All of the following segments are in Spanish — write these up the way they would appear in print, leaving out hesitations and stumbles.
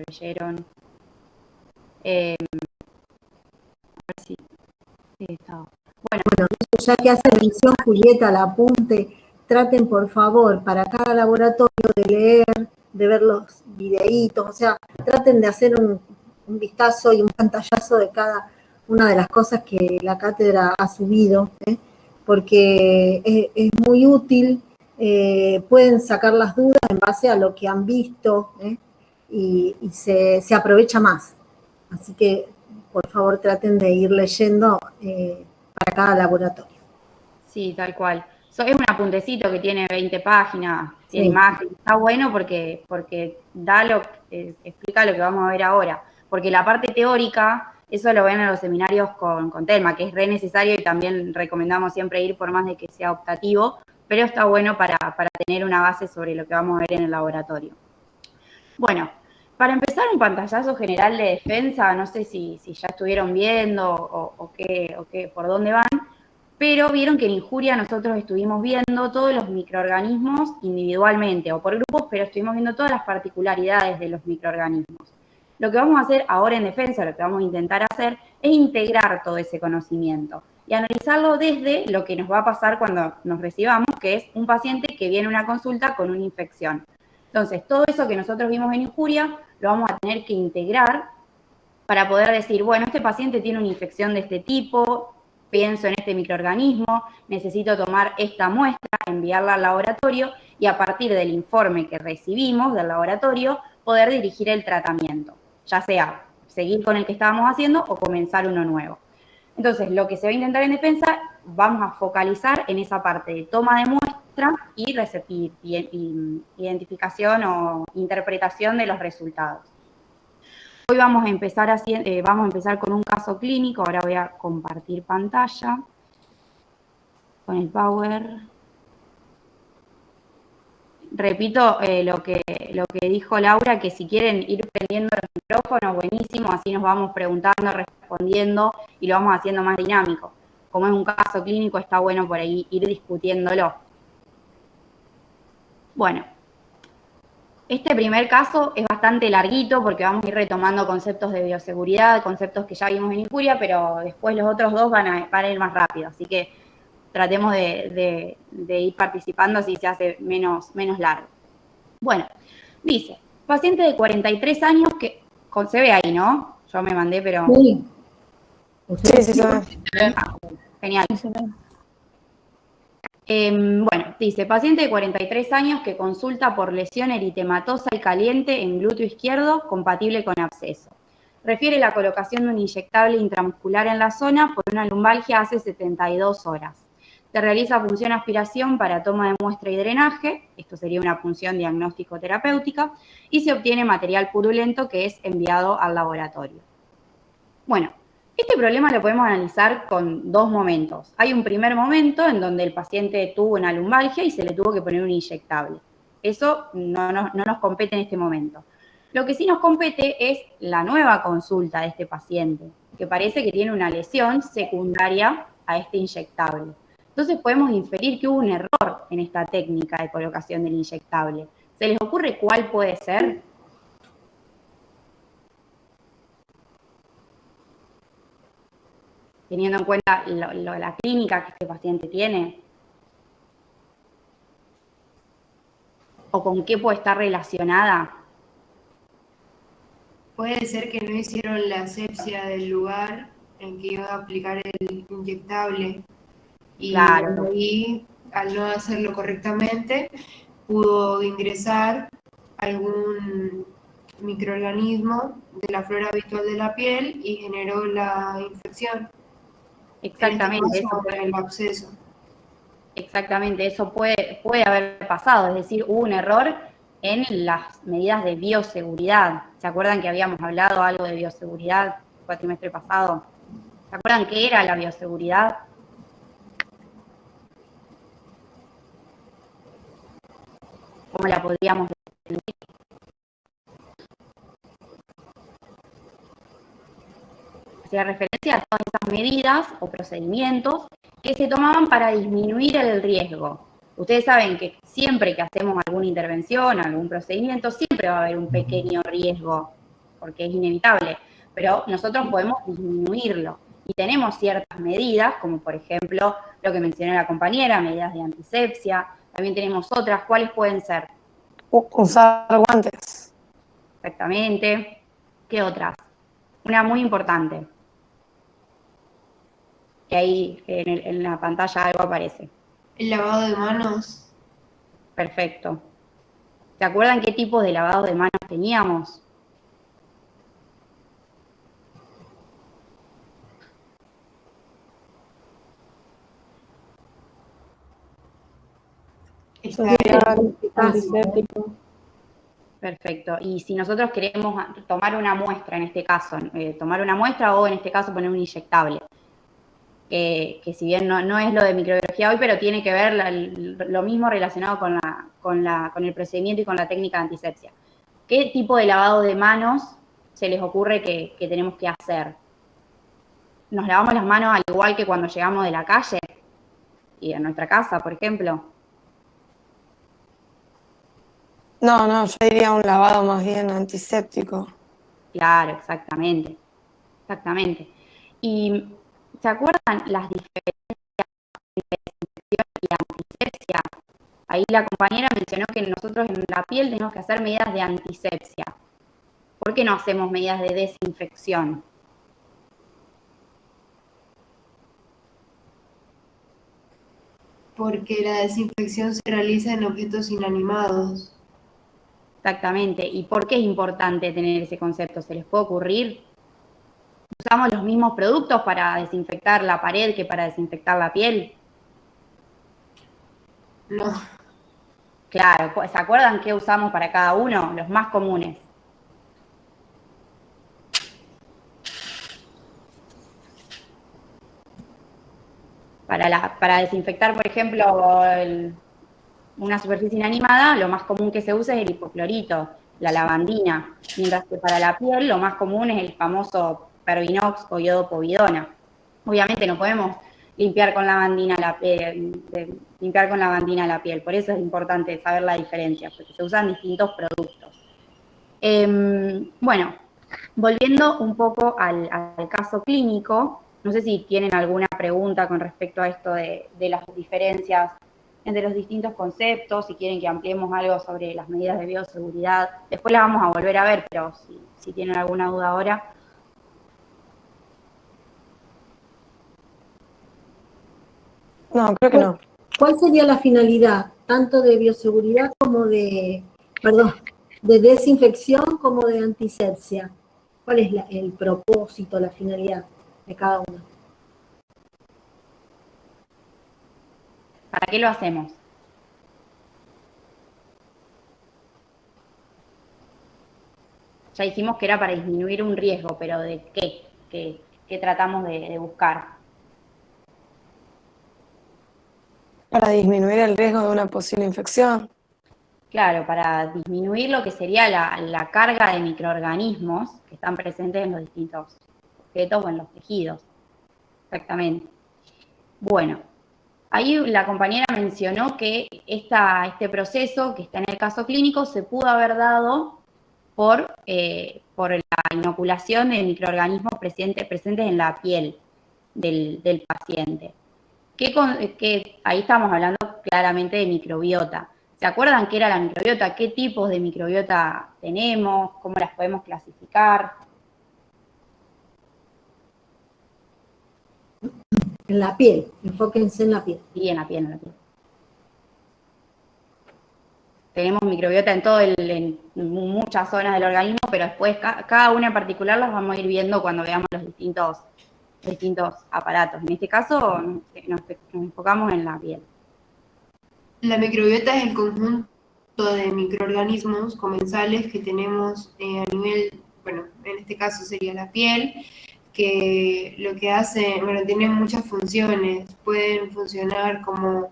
leyeron. A ver si está. Bueno, ya que hace mención Julieta al apunte, traten por favor para cada laboratorio de leer, de ver los videitos, o sea, traten de hacer un vistazo y un pantallazo de cada una de las cosas que la cátedra ha subido, porque es muy útil, pueden sacar las dudas en base a lo que han visto, y se aprovecha más. Así que, por favor, traten de ir leyendo para cada laboratorio. Sí, tal cual. Es un apuntecito que tiene 20 páginas, tiene Sí. imágenes, está bueno porque explica lo que vamos a ver ahora. Porque la parte teórica, eso lo ven en los seminarios con Telma, que es re necesario y también recomendamos siempre ir por más de que sea optativo, pero está bueno para tener una base sobre lo que vamos a ver en el laboratorio. Bueno, para empezar un pantallazo general de defensa, no sé si ya estuvieron viendo o por dónde van, pero vieron que en Injuria nosotros estuvimos viendo todos los microorganismos individualmente o por grupos, pero estuvimos viendo todas las particularidades de los microorganismos. Lo que vamos a hacer ahora en defensa, lo que vamos a intentar hacer, es integrar todo ese conocimiento y analizarlo desde lo que nos va a pasar cuando nos recibamos, que es un paciente que viene a una consulta con una infección. Entonces, todo eso que nosotros vimos en Injuria lo vamos a tener que integrar para poder decir, bueno, este paciente tiene una infección de este tipo, pienso en este microorganismo, necesito tomar esta muestra, enviarla al laboratorio y a partir del informe que recibimos del laboratorio, poder dirigir el tratamiento, ya sea seguir con el que estábamos haciendo o comenzar uno nuevo. Entonces, lo que se va a intentar en defensa, vamos a focalizar en esa parte de toma de muestra y identificación o interpretación de los resultados. Hoy vamos a empezar con un caso clínico. Ahora voy a compartir pantalla con el Power. Repito lo que dijo Laura, que si quieren ir prendiendo los micrófonos, buenísimo, así nos vamos preguntando, respondiendo y lo vamos haciendo más dinámico. Como es un caso clínico, está bueno por ahí ir discutiéndolo. Bueno, este primer caso es bastante larguito porque vamos a ir retomando conceptos de bioseguridad, conceptos que ya vimos en Injuria, pero después los otros dos van a ir más rápido, así que tratemos de ir participando así se hace menos largo. Bueno, dice, paciente de 43 años que, se ve ahí, ¿no? Yo me mandé, pero... Sí, sí. Genial. Bueno, dice, paciente de 43 años que consulta por lesión eritematosa y caliente en glúteo izquierdo compatible con absceso. Refiere la colocación de un inyectable intramuscular en la zona por una lumbalgia hace 72 horas. Se realiza punción aspiración para toma de muestra y drenaje, esto sería una punción diagnóstico-terapéutica, y se obtiene material purulento que es enviado al laboratorio. Bueno, este problema lo podemos analizar con dos momentos. Hay un primer momento en donde el paciente tuvo una lumbalgia y se le tuvo que poner un inyectable. Eso no nos compete en este momento. Lo que sí nos compete es la nueva consulta de este paciente, que parece que tiene una lesión secundaria a este inyectable. Entonces podemos inferir que hubo un error en esta técnica de colocación del inyectable. ¿Se les ocurre cuál puede ser? Teniendo en cuenta la clínica que este paciente tiene. ¿O con qué puede estar relacionada? Puede ser que no hicieron la asepsia del lugar en que iba a aplicar el inyectable y Claro. ahí, al no hacerlo correctamente, pudo ingresar algún microorganismo de la flora habitual de la piel y generó la infección. Exactamente, en este caso, el absceso. Exactamente, eso puede haber pasado, es decir, hubo un error en las medidas de bioseguridad. ¿Se acuerdan que habíamos hablado algo de bioseguridad el cuatrimestre pasado? ¿Se acuerdan qué era la bioseguridad? ¿Cómo la podríamos definir? Hacía referencia a todas esas medidas o procedimientos que se tomaban para disminuir el riesgo. Ustedes saben que siempre que hacemos alguna intervención, algún procedimiento, siempre va a haber un pequeño riesgo porque es inevitable, pero nosotros podemos disminuirlo. Y tenemos ciertas medidas, como por ejemplo lo que mencionó la compañera, medidas de antisepsia. También tenemos otras. ¿Cuáles pueden ser? Usar guantes. Exactamente. ¿Qué otras? Una muy importante, que ahí en la pantalla algo aparece. El lavado de manos. Perfecto. ¿Se acuerdan qué tipos de lavado de manos teníamos? Antiséptico. Perfecto. Y si nosotros queremos tomar una muestra, en este caso, tomar una muestra o en este caso poner un inyectable, que si bien no es lo de microbiología hoy, pero tiene que ver lo mismo relacionado con el procedimiento y con la técnica de antisepsia. ¿Qué tipo de lavado de manos se les ocurre que tenemos que hacer? ¿Nos lavamos las manos al igual que cuando llegamos de la calle y a nuestra casa, por ejemplo? No, yo diría un lavado más bien antiséptico. Claro, exactamente. Exactamente. ¿Y se acuerdan las diferencias entre desinfección y antisepsia? Ahí la compañera mencionó que nosotros en la piel tenemos que hacer medidas de antisepsia. ¿Por qué no hacemos medidas de desinfección? Porque la desinfección se realiza en objetos inanimados. Exactamente. ¿Y por qué es importante tener ese concepto? ¿Se les puede ocurrir? ¿Usamos los mismos productos para desinfectar la pared que para desinfectar la piel? No. Claro, ¿se acuerdan qué usamos para cada uno? Los más comunes. Para desinfectar, por ejemplo, una superficie inanimada, lo más común que se usa es el hipoclorito, la lavandina, mientras que para la piel lo más común es el famoso Pervinox o iodopovidona. Obviamente no podemos limpiar con lavandina la piel, por eso es importante saber la diferencia, porque se usan distintos productos. Bueno, volviendo un poco al caso clínico, no sé si tienen alguna pregunta con respecto a esto de las diferencias entre los distintos conceptos, si quieren que ampliemos algo sobre las medidas de bioseguridad. Después las vamos a volver a ver, pero si tienen alguna duda ahora. No, creo que no. ¿Cuál sería la finalidad, tanto de bioseguridad como de desinfección como de antisepsia? ¿Cuál es el propósito, la finalidad de cada uno? ¿Para qué lo hacemos? Ya dijimos que era para disminuir un riesgo, pero ¿de qué? ¿Qué tratamos de buscar? Para disminuir el riesgo de una posible infección. Claro, para disminuir lo que sería la carga de microorganismos que están presentes en los distintos objetos o en los tejidos. Exactamente. Bueno, ahí la compañera mencionó que este proceso que está en el caso clínico se pudo haber dado por la inoculación de microorganismos presentes en la piel del paciente. Ahí estamos hablando claramente de microbiota. ¿Se acuerdan qué era la microbiota? ¿Qué tipos de microbiota tenemos? ¿Cómo las podemos clasificar? En la piel, enfóquense en la piel. Sí, en la piel. Tenemos microbiota en muchas zonas del organismo, pero después cada una en particular las vamos a ir viendo cuando veamos los distintos aparatos. En este caso nos enfocamos en la piel. La microbiota es el conjunto de microorganismos comensales que tenemos a nivel, bueno, en este caso sería la piel, que lo que hacen, bueno, tienen muchas funciones, pueden funcionar como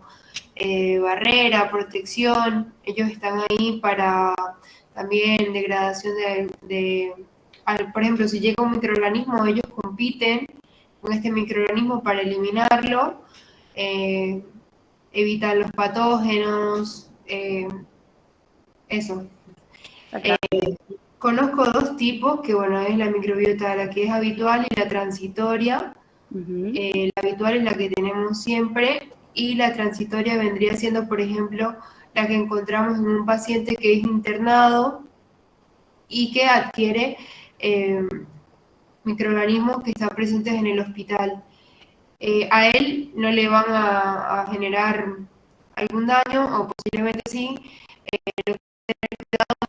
barrera, protección, ellos están ahí para también degradación por ejemplo, si llega un microorganismo, ellos compiten con este microorganismo para eliminarlo, evitan los patógenos, eso. Conozco dos tipos, que bueno, es la microbiota, la que es habitual y la transitoria. La habitual es la que tenemos siempre y la transitoria vendría siendo, por ejemplo, la que encontramos en un paciente que es internado y que adquiere microorganismos que están presentes en el hospital. A él no le van a generar algún daño, o posiblemente sí. Lo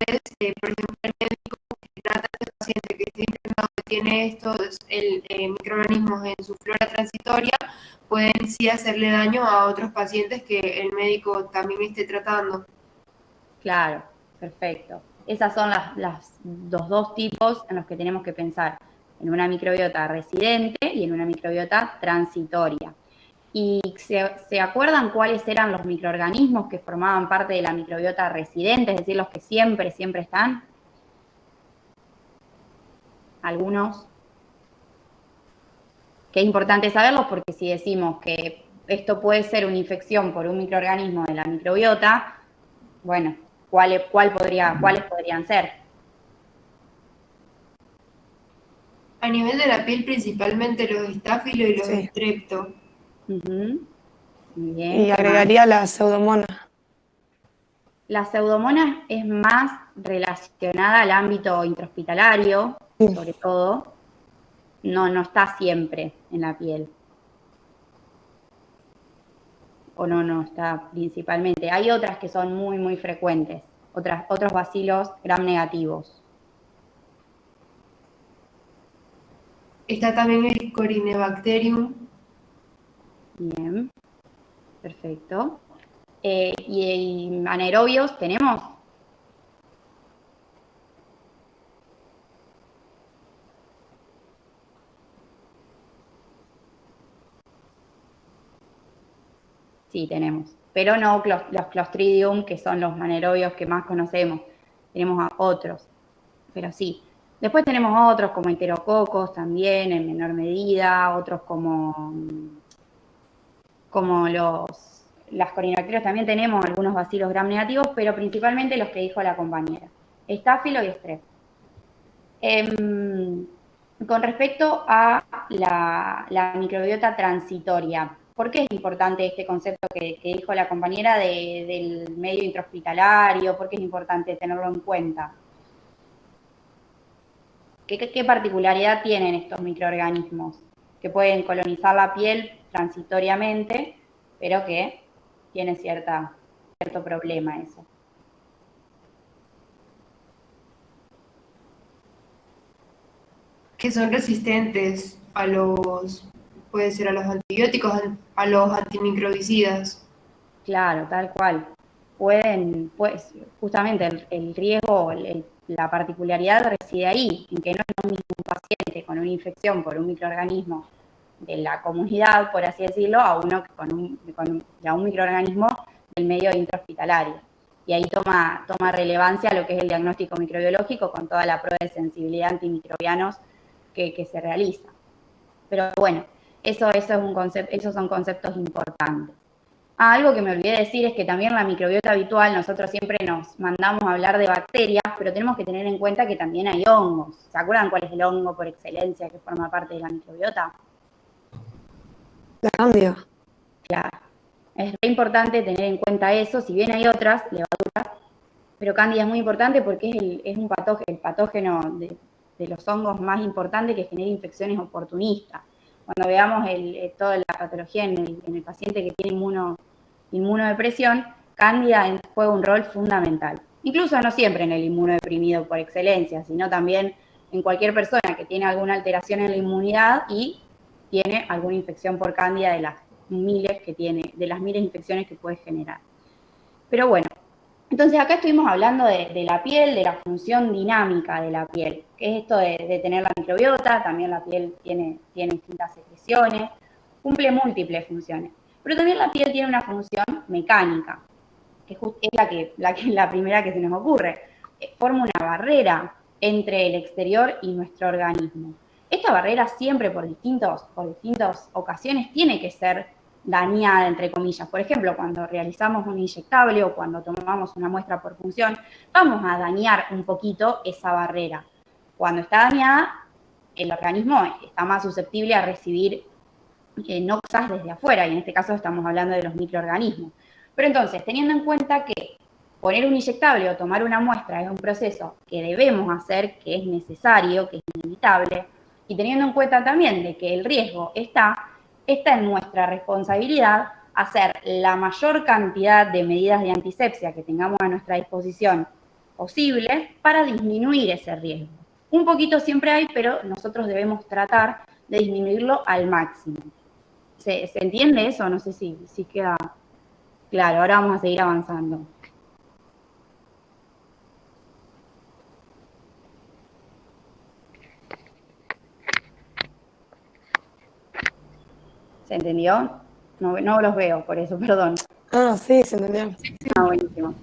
que es, por ejemplo, el médico que trata a este paciente que está internado, que tiene estos microorganismos en su flora transitoria, pueden sí hacerle daño a otros pacientes que el médico también esté tratando. Claro, perfecto. Esas son los dos tipos en los que tenemos que pensar, en una microbiota residente y en una microbiota transitoria. ¿Y se acuerdan cuáles eran los microorganismos que formaban parte de la microbiota residente, es decir, los que siempre están? Algunos. Que es importante saberlos porque si decimos que esto puede ser una infección por un microorganismo de la microbiota, bueno, ¿cuáles podrían ser? A nivel de la piel, principalmente los estáfilos y los Sí. estreptos. Muy bien. Y agregaría la pseudomonas. La pseudomonas es más relacionada al ámbito intrahospitalario, Sí. sobre todo. No está siempre en la piel. O no está principalmente. Hay otras que son muy frecuentes. Otros bacilos gram negativos. Está también el Corynebacterium. Bien, perfecto. ¿Y anaerobios tenemos? Sí, tenemos. Pero no los Clostridium, que son los anaerobios que más conocemos. Tenemos a otros, pero sí. Después tenemos otros como enterococos también, en menor medida, otros como las corinobacterias también tenemos algunos bacilos gram negativos, pero principalmente los que dijo la compañera, estáfilo y estrep. Con respecto a la microbiota transitoria, ¿por qué es importante este concepto que dijo la compañera del medio intrahospitalario? ¿Por qué es importante tenerlo en cuenta? ¿Qué particularidad tienen estos microorganismos? Que pueden colonizar la piel transitoriamente, pero que tiene cierto problema eso. Que son resistentes puede ser a los antibióticos, a los antimicrobicidas. Claro, tal cual. Pues, justamente el riesgo, la particularidad reside ahí, en que no es lo mismo un paciente con una infección por un microorganismo de la comunidad, por así decirlo, a uno a un microorganismo del medio intrahospitalario. Y ahí toma relevancia lo que es el diagnóstico microbiológico con toda la prueba de sensibilidad a antimicrobianos que se realiza. Pero bueno, esos son conceptos importantes. Algo que me olvidé decir es que también la microbiota habitual, nosotros siempre nos mandamos a hablar de bacterias, pero tenemos que tener en cuenta que también hay hongos. ¿Se acuerdan cuál es el hongo por excelencia que forma parte de la microbiota? La cándida. Claro. Es re importante tener en cuenta eso, si bien hay otras levaduras, pero cándida es muy importante porque es el patógeno de los hongos más importante que genera infecciones oportunistas. Cuando veamos toda la patología en el paciente que tiene inmunodepresión, cándida juega un rol fundamental. Incluso no siempre en el inmunodeprimido por excelencia, sino también en cualquier persona que tiene alguna alteración en la inmunidad y tiene alguna infección por cándida de las miles infecciones que puede generar. Pero bueno, entonces acá estuvimos hablando de la piel, de la función dinámica de la piel, que es esto de tener la microbiota, también la piel tiene distintas secreciones, cumple múltiples funciones. Pero también la piel tiene una función mecánica, que es la primera que se nos ocurre. Forma una barrera entre el exterior y nuestro organismo. Esta barrera siempre por distintas ocasiones tiene que ser dañada, entre comillas. Por ejemplo, cuando realizamos un inyectable o cuando tomamos una muestra por punción, vamos a dañar un poquito esa barrera. Cuando está dañada, el organismo está más susceptible a recibir noxas desde afuera, y en este caso estamos hablando de los microorganismos. Pero entonces, teniendo en cuenta que poner un inyectable o tomar una muestra es un proceso que debemos hacer, que es necesario, que es inevitable, y teniendo en cuenta también de que el riesgo está en nuestra responsabilidad hacer la mayor cantidad de medidas de antisepsia que tengamos a nuestra disposición posible para disminuir ese riesgo. Un poquito siempre hay, pero nosotros debemos tratar de disminuirlo al máximo. ¿Se entiende eso? No sé si queda claro. Ahora vamos a seguir avanzando. ¿Se entendió? No los veo, por eso, perdón. Ah, sí, se entendió. Ah, buenísimo.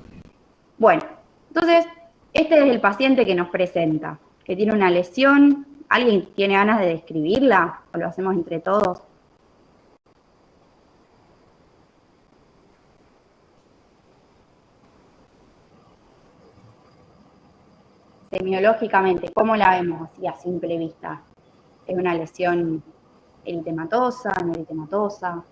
Bueno, entonces, este es el paciente que nos presenta, que tiene una lesión. ¿Alguien tiene ganas de describirla? ¿O lo hacemos entre todos? Semiológicamente, ¿cómo la vemos así a simple vista? ¿Es una lesión eritematosa, no eritematosa?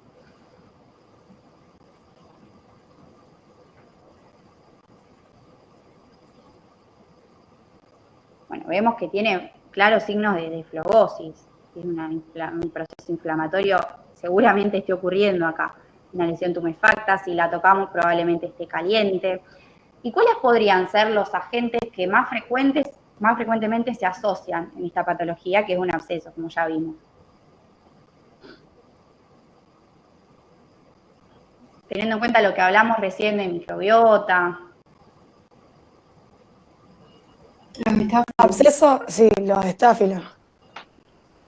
Bueno, vemos que tiene claros signos de flebosis, es un proceso inflamatorio, seguramente esté ocurriendo acá. Una lesión tumefacta, si la tocamos probablemente esté caliente. ¿Y cuáles podrían ser los agentes que más frecuentemente se asocian en esta patología, que es un absceso, como ya vimos? Teniendo en cuenta lo que hablamos recién de microbiota. Los estáfilos. Absceso, sí, los estáfilos.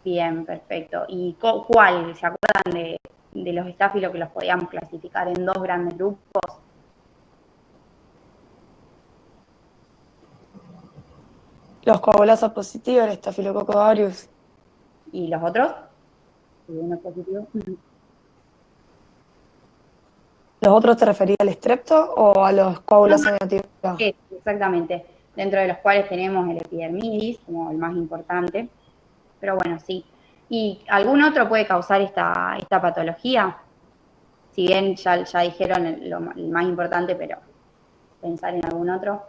Bien, perfecto. ¿Y cuál? ¿Se acuerdan de los estáfilos que los podíamos clasificar en dos grandes grupos? Los coagulasa positivos, el estafilococcus aureus. ¿Y los otros? ¿Uno positivo? ¿Los otros te referías al estrepto o a los coagulasa negativos? Sí, exactamente. Dentro de los cuales tenemos el epidermidis como el más importante. Pero bueno, sí. ¿Y algún otro puede causar esta patología? Si bien ya dijeron el más importante, pero pensar en algún otro.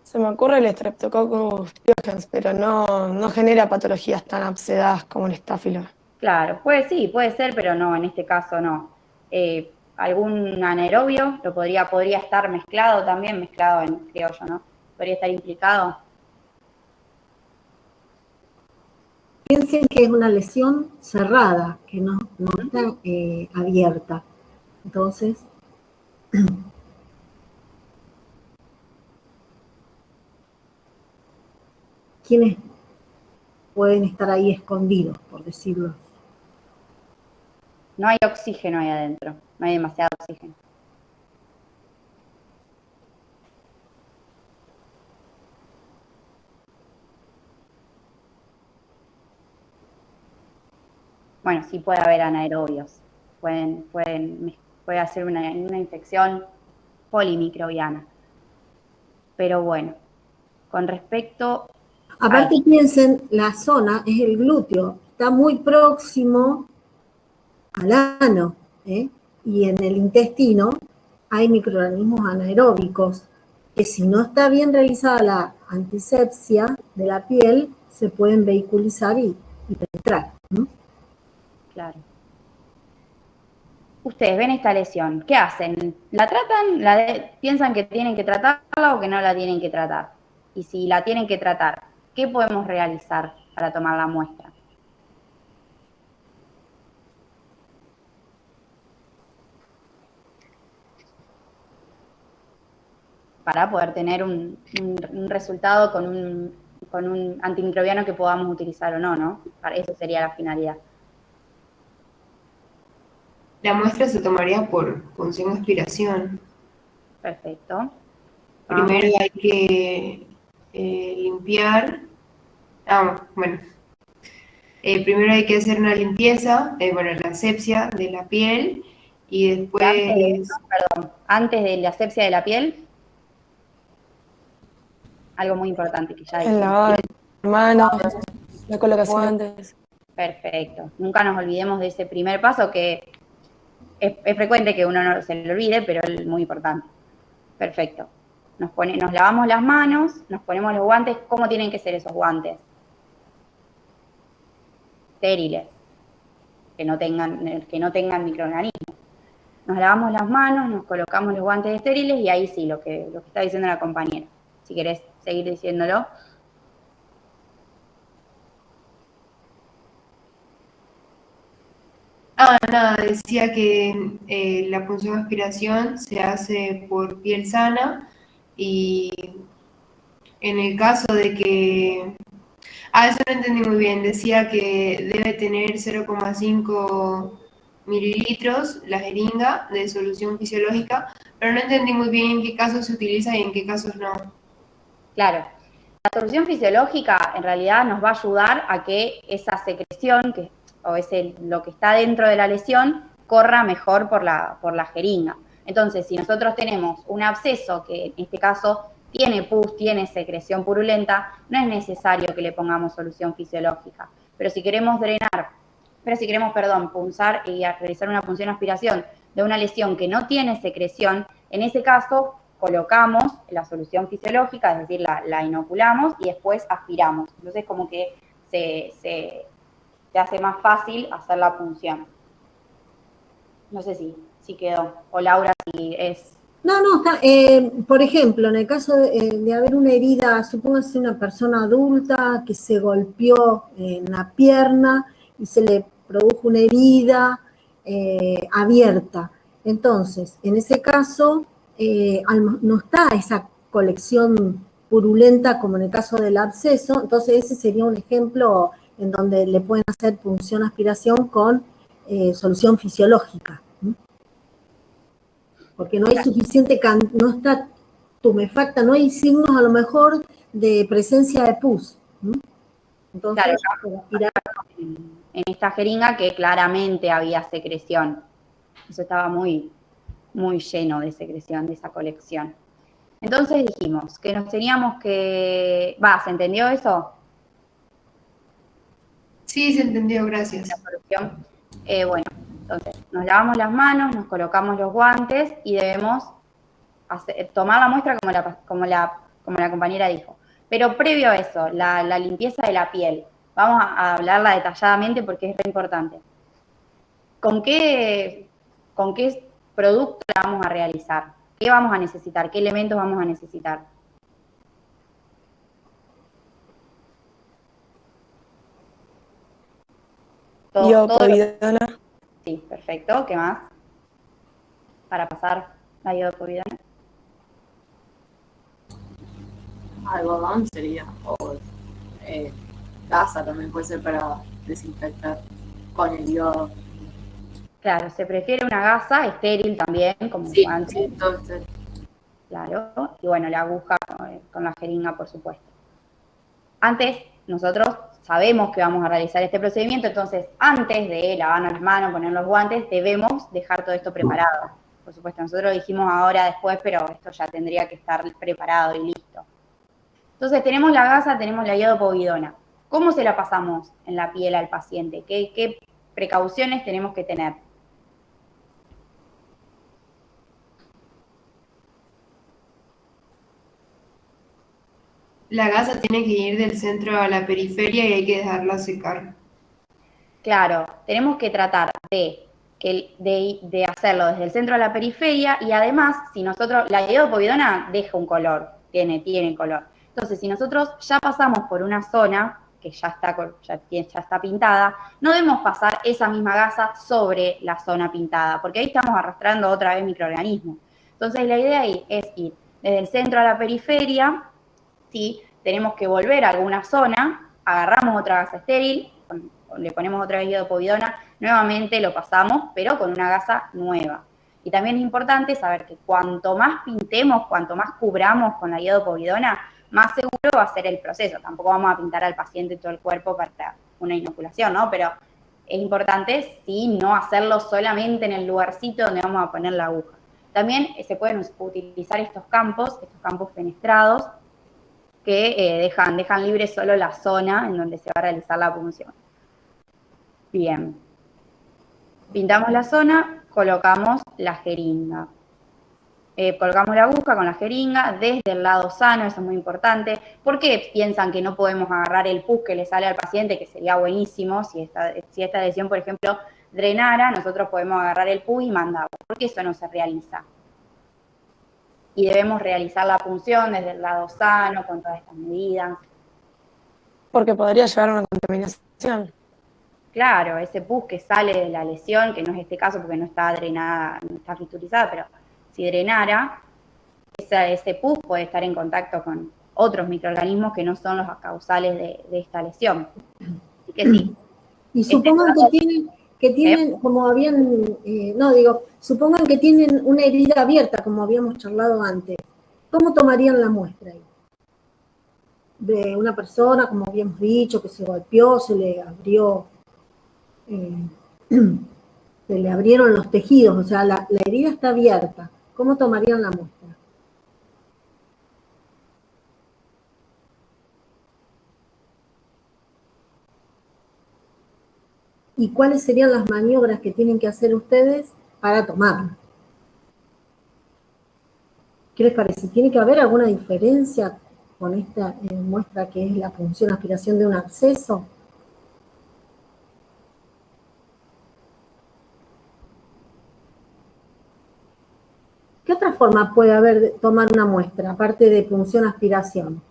Se me ocurre el Streptococcus pyogenes, pero no genera patologías tan abscedadas como el estáfilo. Claro, sí, puede ser, pero no, en este caso no. Algún anaerobio podría estar mezclado también, mezclado en criollo, ¿no? Podría estar implicado. Piensen que es una lesión cerrada, que no está abierta. Entonces, ¿quiénes pueden estar ahí escondidos, por decirlo? No hay oxígeno ahí adentro, no hay demasiado oxígeno. Bueno, sí puede haber anaerobios. Puede hacer una infección polimicrobiana. Pero bueno, con respecto... Aparte piensen, la zona es el glúteo, está muy próximo al ano, ¿eh? Y en el intestino hay microorganismos anaeróbicos que si no está bien realizada la antisepsia de la piel, se pueden vehiculizar y penetrar. Claro. Ustedes ven esta lesión, ¿qué hacen? ¿La tratan? ¿Piensan que tienen que tratarla o que no la tienen que tratar? Y si la tienen que tratar, ¿qué podemos realizar para tomar la muestra? Para poder tener un resultado con un antimicrobiano que podamos utilizar o no, ¿no? Para eso sería la finalidad. La muestra se tomaría por punción-aspiración. Perfecto. Primero hay que limpiar. Bueno. Primero hay que hacer una limpieza, la asepsia de la piel y después... Antes de la asepsia de la piel, algo muy importante que ya El dijimos. lavado de manos, la colocación de guantes. Perfecto. Nunca nos olvidemos de ese primer paso que es frecuente que uno no se lo olvide, pero es muy importante. Perfecto. Nos lavamos las manos, nos ponemos los guantes. ¿Cómo tienen que ser esos guantes? Estériles, que no tengan microorganismos. Nos lavamos las manos, nos colocamos los guantes estériles y ahí sí, lo que está diciendo la compañera. Si querés seguir diciéndolo. Nada, decía que la punción de aspiración se hace por piel sana y en el caso de que... eso no entendí muy bien. Decía que debe tener 0,5 mililitros la jeringa de solución fisiológica, pero no entendí muy bien en qué casos se utiliza y en qué casos no. Claro. La solución fisiológica en realidad nos va a ayudar a que esa secreción, lo que está dentro de la lesión, corra mejor por la jeringa. Entonces, si nosotros tenemos un absceso, que en este caso tiene pus, tiene secreción purulenta, no es necesario que le pongamos solución fisiológica. Pero si queremos punzar y realizar una punción aspiración de una lesión que no tiene secreción, en ese caso colocamos la solución fisiológica, es decir, la inoculamos y después aspiramos. Entonces como que se hace más fácil hacer la punción. No sé si quedó. O Laura, si es... No, está, por ejemplo, en el caso de haber una herida, supóngase una persona adulta que se golpeó en la pierna y se le produjo una herida abierta. Entonces, en ese caso, no está esa colección purulenta como en el caso del absceso, entonces ese sería un ejemplo en donde le pueden hacer punción aspiración con solución fisiológica. Porque no hay suficiente, no está tumefacta, no hay signos a lo mejor de presencia de pus. Entonces, claro, en esta jeringa que claramente había secreción. Eso estaba muy, muy lleno de secreción, de esa colección. Entonces dijimos que nos teníamos que... ¿se entendió eso? Sí, se entendió, gracias. La solución. Bueno, entonces nos lavamos las manos, nos colocamos los guantes y debemos tomar la muestra como la compañera dijo. Pero previo a eso, la limpieza de la piel. Vamos a hablarla detalladamente porque es re importante. ¿Con qué producto la vamos a realizar? ¿Qué vamos a necesitar? ¿Qué elementos vamos a necesitar? Iodopovidona. Sí, perfecto. ¿Qué más? Para pasar la iodopovidona. Algodón sería, o gasa también puede ser para desinfectar con el yodo. Claro, se prefiere una gasa estéril también, como Sí, antes. sí, todo estéril. Claro, y bueno, la aguja con la jeringa, por supuesto. Antes, nosotros sabemos que vamos a realizar este procedimiento, entonces antes de lavarnos las manos, poner los guantes, debemos dejar todo esto preparado. Por supuesto, nosotros lo dijimos ahora, después, pero esto ya tendría que estar preparado y listo. Entonces tenemos la gasa, tenemos la iodopovidona. ¿Cómo se la pasamos en la piel al paciente? ¿Qué precauciones tenemos que tener? La gasa tiene que ir del centro a la periferia y hay que dejarla secar. Claro, tenemos que tratar de hacerlo desde el centro a la periferia y además, si nosotros, la iodopovidona deja un color, tiene color. Entonces, si nosotros ya pasamos por una zona que ya está pintada, no debemos pasar esa misma gasa sobre la zona pintada, porque ahí estamos arrastrando otra vez microorganismos. Entonces, la idea ahí es ir desde el centro a la periferia. Si tenemos que volver a alguna zona, agarramos otra gasa estéril, le ponemos otra vez iodopovidona, nuevamente lo pasamos, pero con una gasa nueva. Y también es importante saber que cuanto más pintemos, cuanto más cubramos con la iodopovidona, más seguro va a ser el proceso. Tampoco vamos a pintar al paciente todo el cuerpo para una inoculación, ¿no? Pero es importante, sí, no hacerlo solamente en el lugarcito donde vamos a poner la aguja. También se pueden utilizar estos campos fenestrados, que dejan libre solo la zona en donde se va a realizar la punción. Bien. Pintamos la zona, colocamos la jeringa. Colocamos la aguja con la jeringa desde el lado sano, eso es muy importante. ¿Por qué piensan que no podemos agarrar el pus que le sale al paciente, que sería buenísimo si esta lesión, por ejemplo, drenara, nosotros podemos agarrar el pus y mandarlo? ¿Por qué eso no se realiza? Y debemos realizar la punción desde el lado sano, con todas estas medidas. Porque podría llevar a una contaminación. Claro, ese pus que sale de la lesión, que no es este caso porque no está drenada, no está fisturizada, pero si drenara, ese pus puede estar en contacto con otros microorganismos que no son los causales de esta lesión. Así que sí. Y supongan que tienen, como habían, supongan que tienen una herida abierta, como habíamos charlado antes. ¿Cómo tomarían la muestra ahí? De una persona, como habíamos dicho, que se golpeó, se le abrió, se le abrieron los tejidos, o sea, la herida está abierta. ¿Cómo tomarían la muestra? ¿Y cuáles serían las maniobras que tienen que hacer ustedes para tomarla? ¿Qué les parece? ¿Tiene que haber alguna diferencia con esta muestra que es la punción aspiración de un absceso? ¿Qué otra forma puede haber de tomar una muestra, aparte de punción aspiración?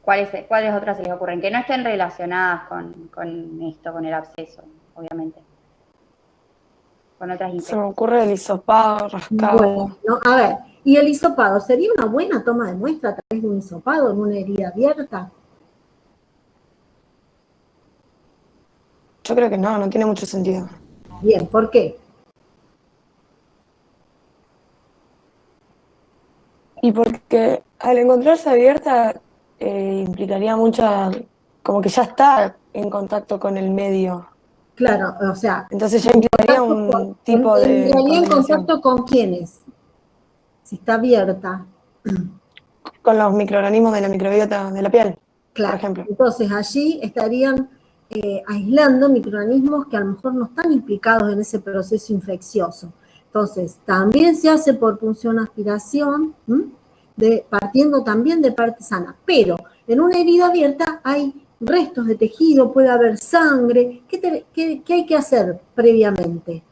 ¿Cuáles otras se les ocurren? Que no estén relacionadas con esto, con el absceso, obviamente. Con otras Se me infecciones. ocurre el hisopado, rascado. Bueno, a ver, ¿y el hisopado? ¿Sería una buena toma de muestra a través de un hisopado en una herida abierta? Yo creo que no tiene mucho sentido. Bien, ¿por qué? Y porque al encontrarse abierta implicaría mucha, como que ya está en contacto con el medio. Claro, o sea, Entonces ya implicaría un tipo de ¿entraría en contaminación. contacto con quiénes? Si está abierta. Con los microorganismos de la microbiota de la piel, Claro, por ejemplo. entonces allí estarían aislando microorganismos que a lo mejor no están implicados en ese proceso infeccioso. Entonces, también se hace por punción aspiración, partiendo también de parte sana, pero en una herida abierta hay restos de tejido, puede haber sangre. ¿Qué hay que hacer previamente?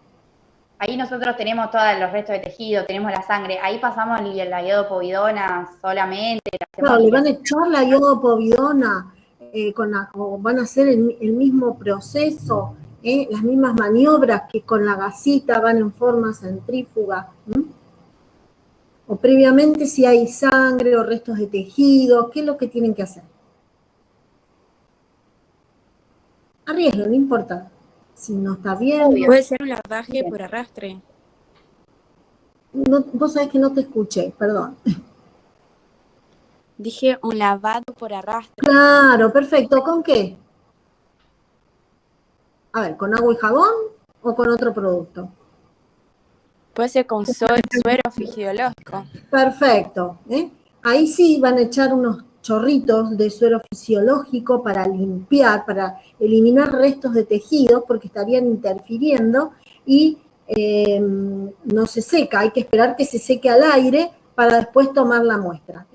Ahí nosotros tenemos todos los restos de tejido, tenemos la sangre. Ahí pasamos la iodopovidona solamente. Claro, le van a echar la iodopovidona, o van a hacer el mismo proceso, las mismas maniobras que con la gasita van en forma centrífuga. O previamente si hay sangre o restos de tejido, ¿qué es lo que tienen que hacer? Arriesguen, no importa. Si no está bien. Puede ser un lavaje por arrastre. No, vos sabés que no te escuché, perdón. Dije un lavado por arrastre. Claro, perfecto. ¿Con qué? A ver, ¿con agua y jabón o con otro producto? Puede ser con suero fisiológico. Perfecto. Ahí sí van a echar unos chorritos de suero fisiológico para limpiar, para eliminar restos de tejido, porque estarían interfiriendo y no se seca. Hay que esperar que se seque al aire para después tomar la muestra.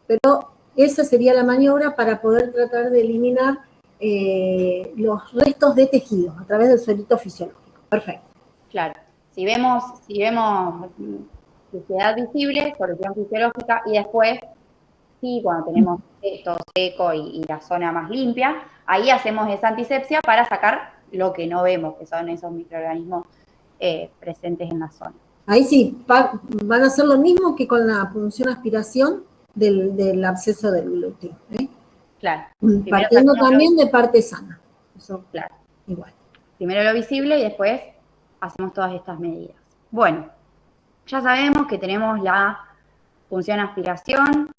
Pero esa sería la maniobra para poder tratar de eliminar los restos de tejido a través del suerito fisiológico. Perfecto. Claro. Si vemos suciedad visible, solución fisiológica, y después, sí, cuando tenemos esto seco y la zona más limpia, ahí hacemos esa antisepsia para sacar lo que no vemos, que son esos microorganismos presentes en la zona. Ahí sí, van a hacer lo mismo que con la punción aspiración del absceso del glúteo. Claro. Partiendo también de parte sana. Eso, claro. Igual. Primero lo visible y después hacemos todas estas medidas. Bueno, ya sabemos que tenemos la Función aspiración,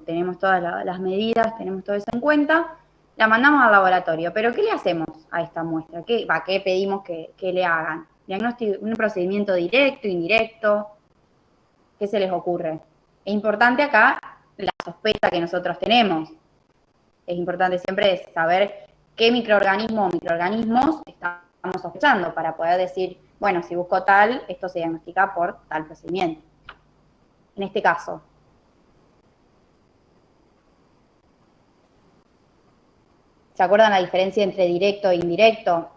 tenemos todas las medidas, tenemos todo eso en cuenta, la mandamos al laboratorio. ¿Pero qué le hacemos a esta muestra? ¿Qué pedimos que le hagan? ¿Diagnóstico, un procedimiento directo, indirecto? ¿Qué se les ocurre? Es importante acá la sospecha que nosotros tenemos. Es importante siempre saber qué microorganismo o microorganismos estamos sospechando para poder decir, bueno, si busco tal, esto se diagnostica por tal procedimiento. En este caso, ¿se acuerdan la diferencia entre directo e indirecto?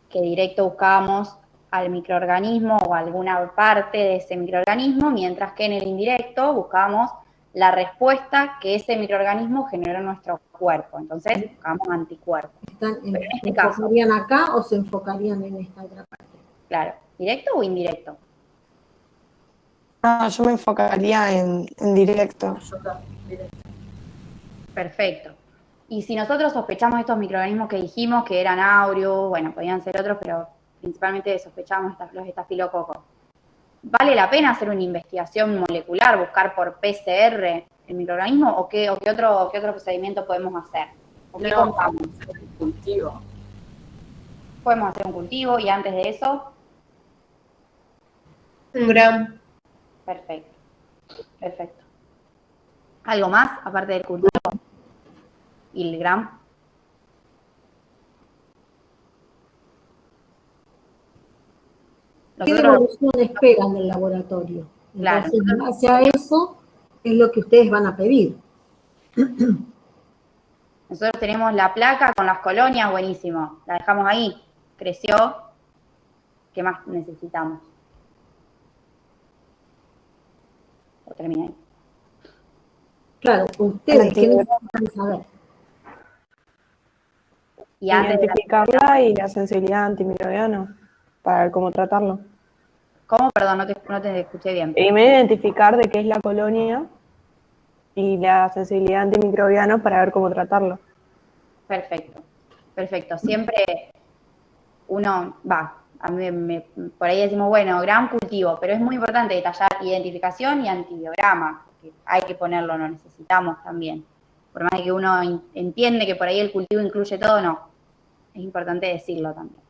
Que directo buscábamos al microorganismo o alguna parte de ese microorganismo, mientras que en el indirecto buscábamos la respuesta que ese microorganismo generó en nuestro cuerpo. Entonces, buscamos anticuerpos. ¿Se este caso, enfocarían acá o se enfocarían en esta otra parte? claro, ¿directo o indirecto? Ah, yo me enfocaría en directo. Yo también, directo. Perfecto. Y si nosotros sospechamos estos microorganismos que dijimos que eran aureus, bueno, podían ser otros, pero principalmente sospechamos los estafilococos, ¿vale la pena hacer una investigación molecular, buscar por PCR el microorganismo o qué otro procedimiento podemos hacer? ¿O qué No, contamos? vamos a hacer el cultivo. Podemos hacer un cultivo y antes de eso, Un gram. perfecto. Perfecto. ¿Algo más aparte del cultivo y el gram? ¿Qué Nosotros, devolución esperan del laboratorio? Claro. Entonces, en base a eso, es lo que ustedes van a pedir. nosotros tenemos la placa con las colonias, buenísimo. La dejamos ahí, creció. ¿Qué más necesitamos? O termina ahí. Claro, ustedes, ¿qué necesitan saber? Y antes de Identificarla y la sensibilidad antimicrobiana para ver cómo tratarlo. ¿Cómo? Perdón, no te escuché bien. Primero identificar de qué es la colonia y la sensibilidad antimicrobiana para ver cómo tratarlo. Perfecto, perfecto. Siempre uno por ahí decimos, bueno, gran cultivo, pero es muy importante detallar identificación y antibiograma, porque hay que ponerlo, lo necesitamos también. Por más de que uno entiende que por ahí el cultivo incluye todo, no. Es importante decirlo también.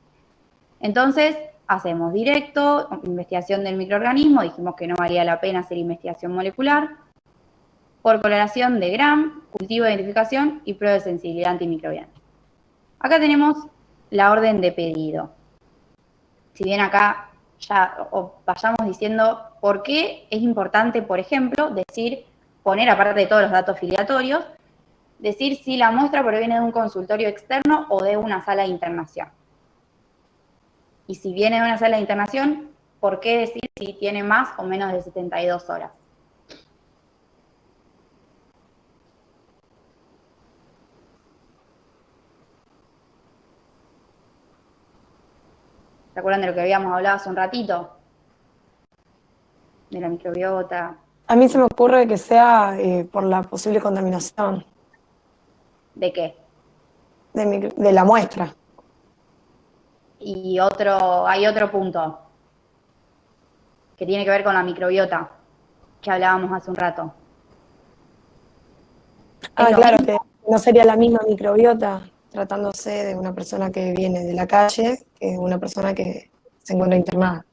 Entonces, hacemos directo, investigación del microorganismo, dijimos que no valía la pena hacer investigación molecular, por coloración de Gram, cultivo de identificación y prueba de sensibilidad antimicrobiana. Acá tenemos la orden de pedido. Si bien acá ya vayamos diciendo por qué es importante, por ejemplo, poner aparte de todos los datos filiatorios, decir si la muestra proviene de un consultorio externo o de una sala de internación. Y si viene de una sala de internación, ¿por qué decir si tiene más o menos de 72 horas? ¿Se acuerdan de lo que habíamos hablado hace un ratito? De la microbiota. A mí se me ocurre que sea por la posible contaminación ¿De qué? de la muestra. Y hay otro punto que tiene que ver con la microbiota que hablábamos hace un rato. Claro, que no sería la misma microbiota tratándose de una persona que viene de la calle que una persona que se encuentra internada.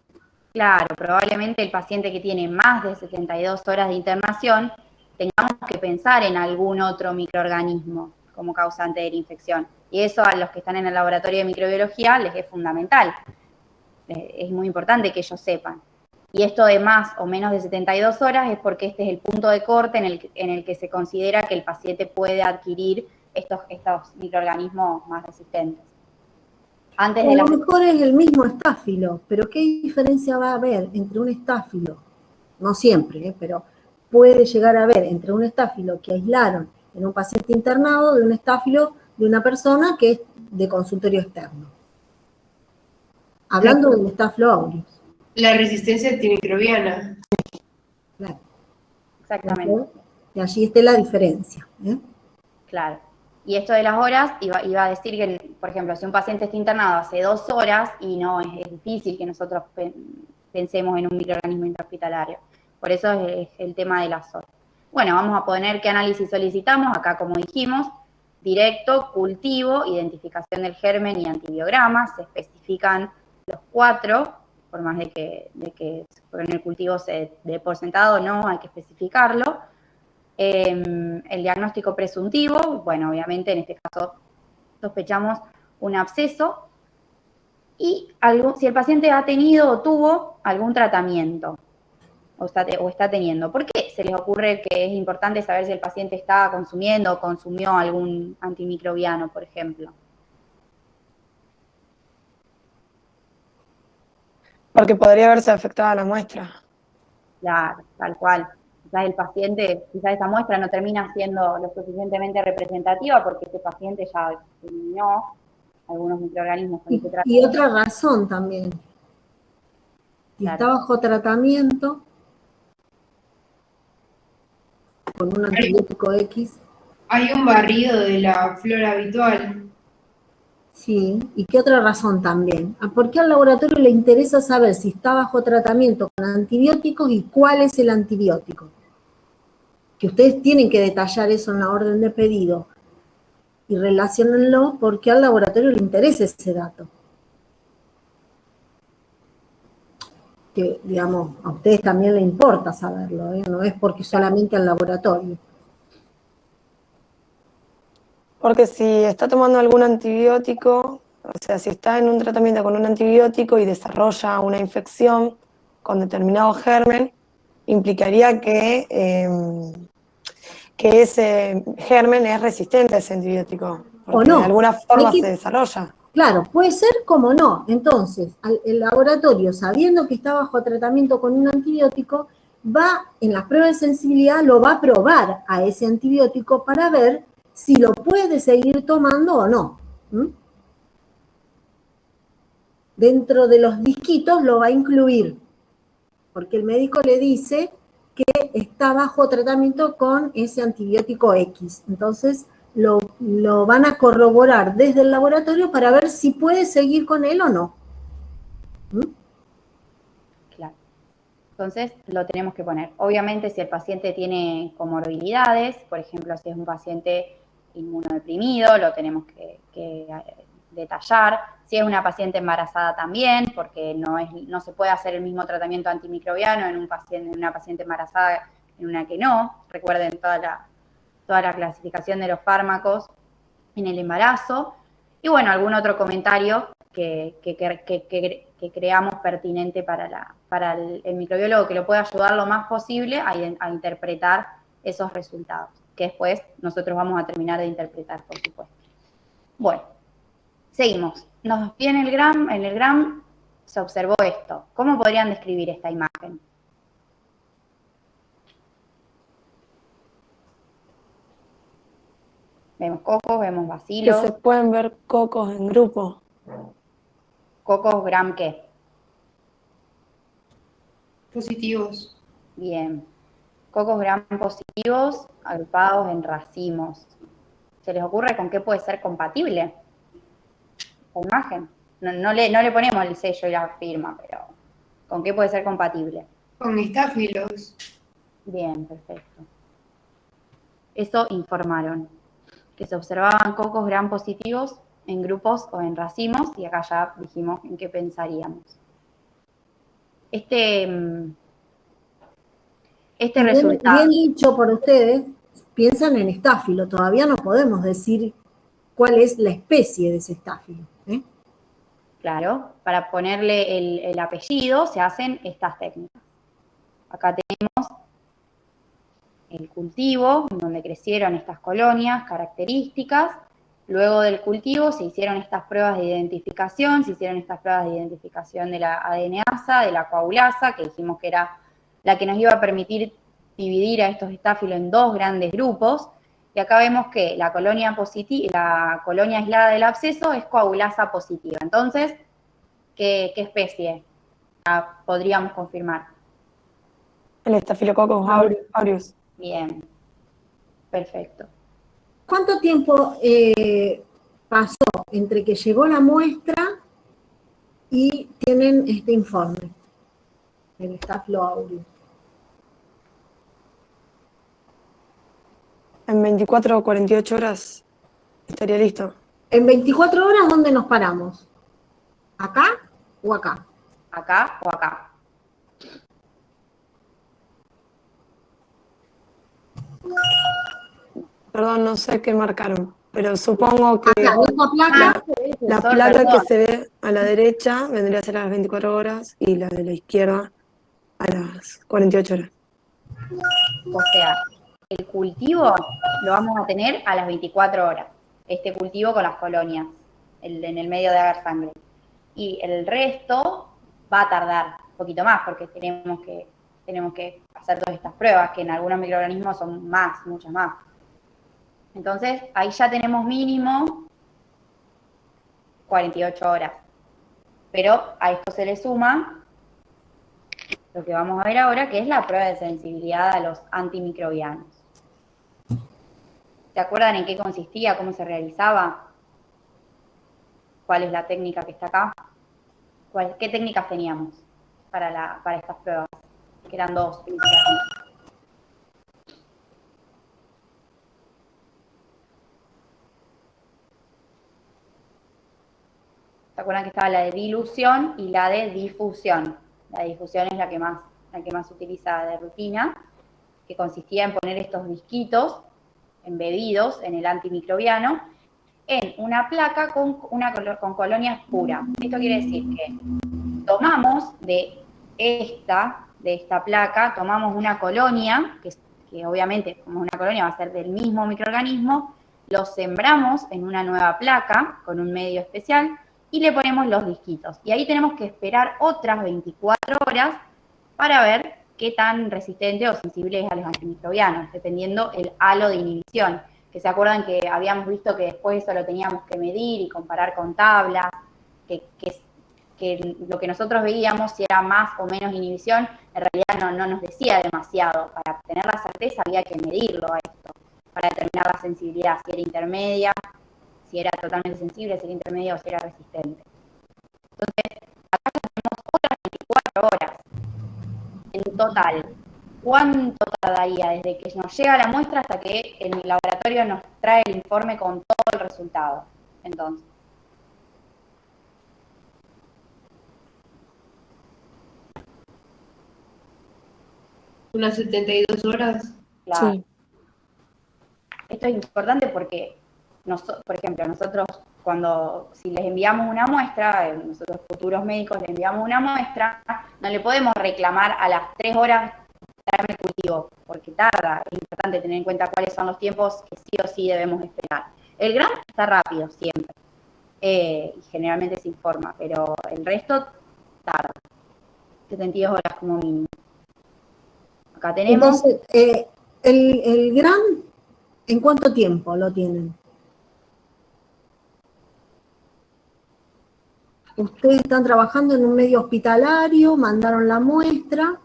Claro, probablemente el paciente que tiene más de 72 horas de internación tengamos que pensar en algún otro microorganismo como causante de la infección. Y eso a los que están en el laboratorio de microbiología les es fundamental. Es muy importante que ellos sepan. Y esto de más o menos de 72 horas es porque este es el punto de corte en el que se considera que el paciente puede adquirir estos microorganismos más resistentes. Antes A de lo mejor es el mismo estáfilo, pero ¿qué diferencia va a haber entre un estáfilo? No siempre, pero puede llegar a haber entre un estáfilo que aislaron en un paciente internado de un estáfilo de una persona que es de consultorio externo. Hablando del estáfilo aureus. La resistencia antimicrobiana. Claro. Exactamente. Y allí está la diferencia. Claro. Y esto de las horas iba a decir que, por ejemplo, si un paciente está internado hace 2 horas, y no, es difícil que nosotros pensemos en un microorganismo intrahospitalario. Por eso es el tema de las horas. Bueno, vamos a poner qué análisis solicitamos. Acá, como dijimos, directo, cultivo, identificación del germen y antibiogramas. Se especifican los 4, por más de que en el cultivo se dé por sentado, no, hay que especificarlo. El diagnóstico presuntivo, bueno, obviamente en este caso sospechamos un absceso, y si el paciente ha tenido o tuvo algún tratamiento o está teniendo. ¿Por qué se les ocurre que es importante saber si el paciente está consumiendo o consumió algún antimicrobiano, por ejemplo? Porque podría haberse afectado a la muestra. Claro, tal cual. Quizás esa muestra no termina siendo lo suficientemente representativa porque ese paciente ya eliminó algunos microorganismos con ese Y tratamiento. otra razón también, si Claro. está bajo tratamiento con un antibiótico X, Hay un barrido de la flora habitual. sí, ¿y qué otra razón también? ¿Por qué al laboratorio le interesa saber si está bajo tratamiento con antibióticos y cuál es el antibiótico? Que ustedes tienen que detallar eso en la orden de pedido y relaciónenlo porque al laboratorio le interesa ese dato. Que, digamos, a ustedes también les importa saberlo, ¿eh? No es porque solamente al laboratorio. Porque si está tomando algún antibiótico, o sea, si está en un tratamiento con un antibiótico y desarrolla una infección con determinado germen, implicaría que ese germen es resistente a ese antibiótico, porque O de no. alguna forma se desarrolla. Claro, puede ser como no. Entonces, el laboratorio, sabiendo que está bajo tratamiento con un antibiótico, va en las pruebas de sensibilidad, lo va a probar a ese antibiótico para ver si lo puede seguir tomando o no. ¿Mm? Dentro de los disquitos lo va a incluir, porque el médico le dice que está bajo tratamiento con ese antibiótico X. Entonces, lo van a corroborar desde el laboratorio para ver si puede seguir con él o no. ¿Mm? Claro. Entonces, lo tenemos que poner. Obviamente, si el paciente tiene comorbilidades, por ejemplo, si es un paciente inmunodeprimido, lo tenemos que detallar. Si es una paciente embarazada también, porque no se puede hacer el mismo tratamiento antimicrobiano en una paciente embarazada en una que no. Recuerden toda la clasificación de los fármacos en el embarazo. Y bueno, algún otro comentario que creamos pertinente para el microbiólogo, que lo pueda ayudar lo más posible a interpretar esos resultados, que después nosotros vamos a terminar de interpretar, por supuesto. Bueno, seguimos. Nos viene en el GRAM se observó esto. ¿Cómo podrían describir esta imagen? Vemos cocos, vemos Que bacilos. se pueden ver cocos en grupo. ¿Cocos GRAM qué? Positivos. Bien. Cocos gram positivos agrupados en racimos. ¿Se les ocurre con qué puede ser compatible la imagen? No le ponemos el sello y la firma, pero ¿con qué puede ser compatible? Con estáfilos. Bien, perfecto. Eso informaron, que se observaban cocos gram positivos en grupos o en racimos, y acá ya dijimos en qué pensaríamos. Este resultado. Bien dicho por ustedes, piensan en estáfilo. Todavía no podemos decir cuál es la especie de ese estáfilo. ¿Eh? Claro, para ponerle el apellido se hacen estas técnicas. Acá tenemos el cultivo, donde crecieron estas colonias características. Luego del cultivo se hicieron estas pruebas de identificación, de la ADNasa, de la coagulasa, que dijimos que era la que nos iba a permitir dividir a estos estáfilos en 2 grandes grupos. Y acá vemos que la colonia aislada del absceso es coagulasa positiva. Entonces, ¿qué especie podríamos confirmar? El Staphylococcus aureus. Bien, perfecto. ¿Cuánto tiempo pasó entre que llegó la muestra y tienen este informe? El Staphylo aureus. En 24 o 48 horas estaría listo. En 24 horas, ¿dónde nos paramos? ¿Acá o acá? ¿Acá o acá? Perdón, no sé qué marcaron, pero supongo que Acá, esta placa. la Profesor, placa que perdón. se ve a la derecha vendría a ser a las 24 horas y la de la izquierda a las 48 horas. O sea, el cultivo lo vamos a tener a las 24 horas. Este cultivo con las colonias, en el medio de agar sangre. Y el resto va a tardar un poquito más porque tenemos que hacer todas estas pruebas, que en algunos microorganismos son más, muchas más. Entonces, ahí ya tenemos mínimo 48 horas. Pero a esto se le suma lo que vamos a ver ahora, que es la prueba de sensibilidad a los antimicrobianos. ¿Se acuerdan en qué consistía, cómo se realizaba? ¿Cuál es la técnica que está acá? ¿Qué técnicas teníamos para estas pruebas? Que eran dos principalmente. ¿Se acuerdan que estaba la de dilución y la de difusión? La de difusión es la que más se utiliza de rutina, que consistía en poner estos disquitos embebidos en el antimicrobiano en una placa con colonias puras. Esto quiere decir que tomamos de esta placa, tomamos una colonia, que obviamente como una colonia va a ser del mismo microorganismo, lo sembramos en una nueva placa con un medio especial y le ponemos los disquitos. Y ahí tenemos que esperar otras 24 horas para ver qué tan resistente o sensible es a los antimicrobianos, dependiendo el halo de inhibición. Que se acuerdan que habíamos visto que después eso lo teníamos que medir y comparar con tablas, que lo que nosotros veíamos, si era más o menos inhibición, en realidad no nos decía demasiado. Para tener la certeza había que medirlo a esto, para determinar la sensibilidad, si era intermedia, si era totalmente sensible, si era intermedia o si era resistente. Entonces, acá tenemos otras 24 horas en total. ¿Cuánto tardaría desde que nos llega la muestra hasta que el laboratorio nos trae el informe con todo el resultado? Entonces, Unas 72 horas. claro. Sí. Esto es importante porque, por ejemplo, nosotros si les enviamos una muestra, nosotros futuros médicos les enviamos una muestra, no le podemos reclamar a las 3 horas traerme el cultivo, porque tarda. Es importante tener en cuenta cuáles son los tiempos que sí o sí debemos esperar. El grano está rápido siempre, y generalmente se informa, pero el resto tarda. 72 horas como mínimo. Acá tenemos... Entonces, el GRAM, ¿en cuánto tiempo lo tienen? Ustedes están trabajando en un medio hospitalario, mandaron la muestra,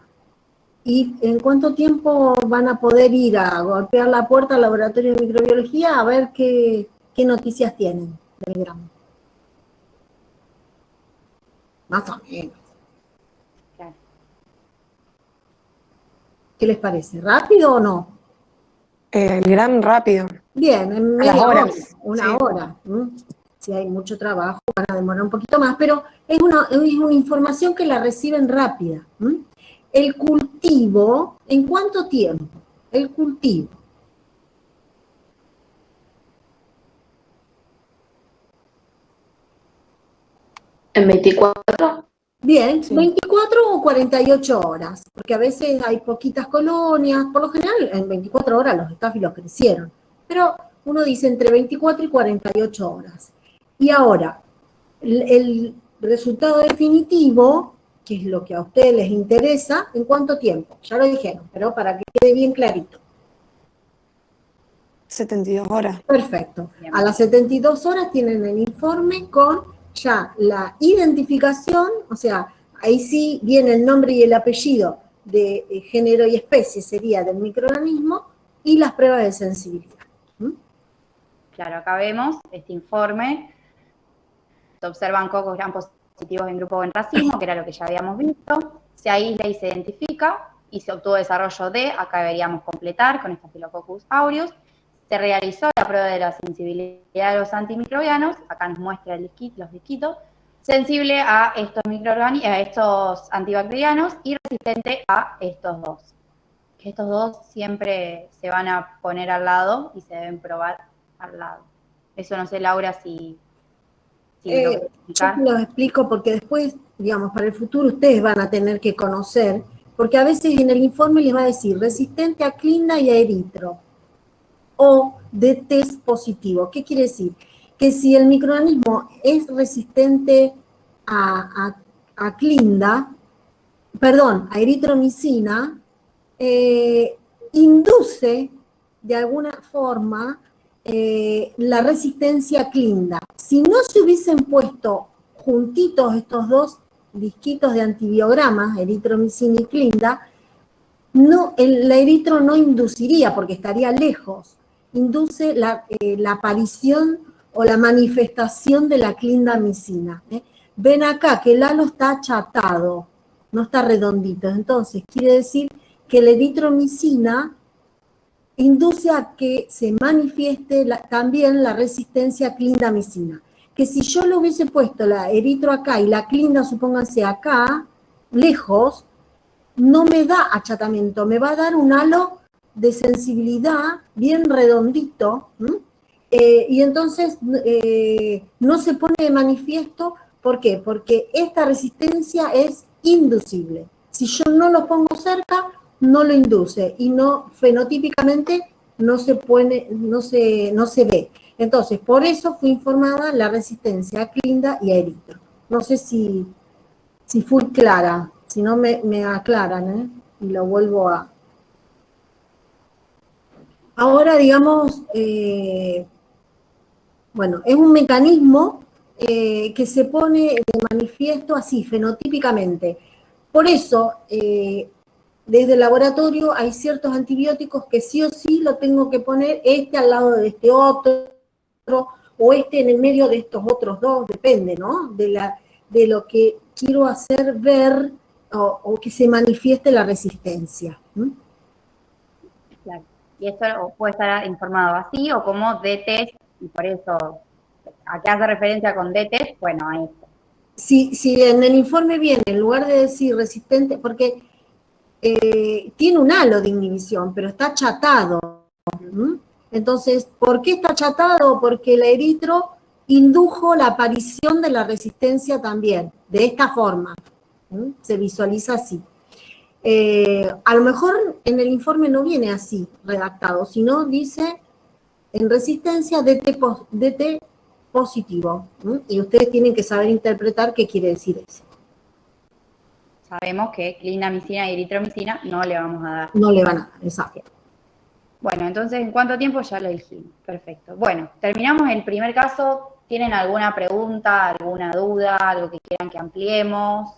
¿y en cuánto tiempo van a poder ir a golpear la puerta al laboratorio de microbiología a ver qué noticias tienen del GRAM? Más o menos. Claro. ¿Qué les parece? ¿Rápido o no? El gran rápido. Bien, en A las media hora, horas, una sí. hora. Si hay mucho trabajo, van a demorar un poquito más, pero es una información que la reciben rápida. El cultivo, ¿en cuánto tiempo? El cultivo. En 24. Bien, Sí. 24 o 48 horas, porque a veces hay poquitas colonias, por lo general en 24 horas los estáfilos crecieron, pero uno dice entre 24 y 48 horas. Y ahora, el resultado definitivo, que es lo que a ustedes les interesa, ¿en cuánto tiempo? Ya lo dijeron, pero para que quede bien clarito. 72 horas. Perfecto. Bien. A las 72 horas tienen el informe con ya la identificación, o sea, ahí sí viene el nombre y el apellido de género y especie, sería del microorganismo, y las pruebas de sensibilidad. Claro, acá vemos este informe. Se observan cocos gram positivos en grupo en racismo, que era lo que ya habíamos visto. Se aísla y se identifica y se obtuvo desarrollo de, acá deberíamos completar con Staphylococcus aureus. Se realizó la prueba de la sensibilidad de los antimicrobianos, acá nos muestra los disquitos, sensible a estos a estos antibacterianos y resistente a estos dos. Que estos dos siempre se van a poner al lado y se deben probar al lado. Eso no sé, Laura, si me lo puedes Yo explicar. te lo explico porque después, digamos, para el futuro ustedes van a tener que conocer, porque a veces en el informe les va a decir resistente a clinda y a eritro, o de test positivo. ¿Qué quiere decir? Que si el microorganismo es resistente a clinda, perdón, a eritromicina, induce de alguna forma la resistencia a clinda. Si no se hubiesen puesto juntitos estos dos disquitos de antibiogramas, eritromicina y clinda, no, la eritro no induciría porque estaría lejos. Induce la aparición o la manifestación de la clindamicina. Ven acá que el halo está achatado, no está redondito. Entonces, quiere decir que la eritromicina induce a que se manifieste también la resistencia a clindamicina. Que si yo le hubiese puesto la eritro acá y la clinda, supónganse acá, lejos, no me da achatamiento, me va a dar un halo de sensibilidad bien redondito, y entonces no se pone de manifiesto. ¿Por qué? Porque esta resistencia es inducible. Si yo no lo pongo cerca, no lo induce y no fenotípicamente no se ve. Entonces, por eso fue informada la resistencia a clinda y a eritro. No sé si fui clara, si no me aclaran, y lo vuelvo a... Ahora, digamos, bueno, es un mecanismo que se pone de manifiesto así, fenotípicamente. Por eso, desde el laboratorio hay ciertos antibióticos que sí o sí lo tengo que poner este al lado de este otro, o este en el medio de estos otros dos, depende, ¿no? De lo que quiero hacer ver o que se manifieste la resistencia. Claro. Y esto puede estar informado así o como D-test, y por eso, ¿a qué hace referencia con D-test? Bueno, a esto. Si en el informe viene, en lugar de decir resistente, porque tiene un halo de inhibición, pero está achatado. Entonces, ¿por qué está achatado? Porque el eritro indujo la aparición de la resistencia también, de esta forma. Se visualiza así. A lo mejor en el informe no viene así redactado, sino dice en resistencia DT positivo. Y ustedes tienen que saber interpretar qué quiere decir eso. Sabemos que clindamicina y eritromicina no le vamos a dar. No le van a dar, exacto. Bueno, entonces, ¿en cuánto tiempo? Ya lo dijimos. Perfecto. Bueno, terminamos el primer caso. ¿Tienen alguna pregunta, alguna duda, algo que quieran que ampliemos?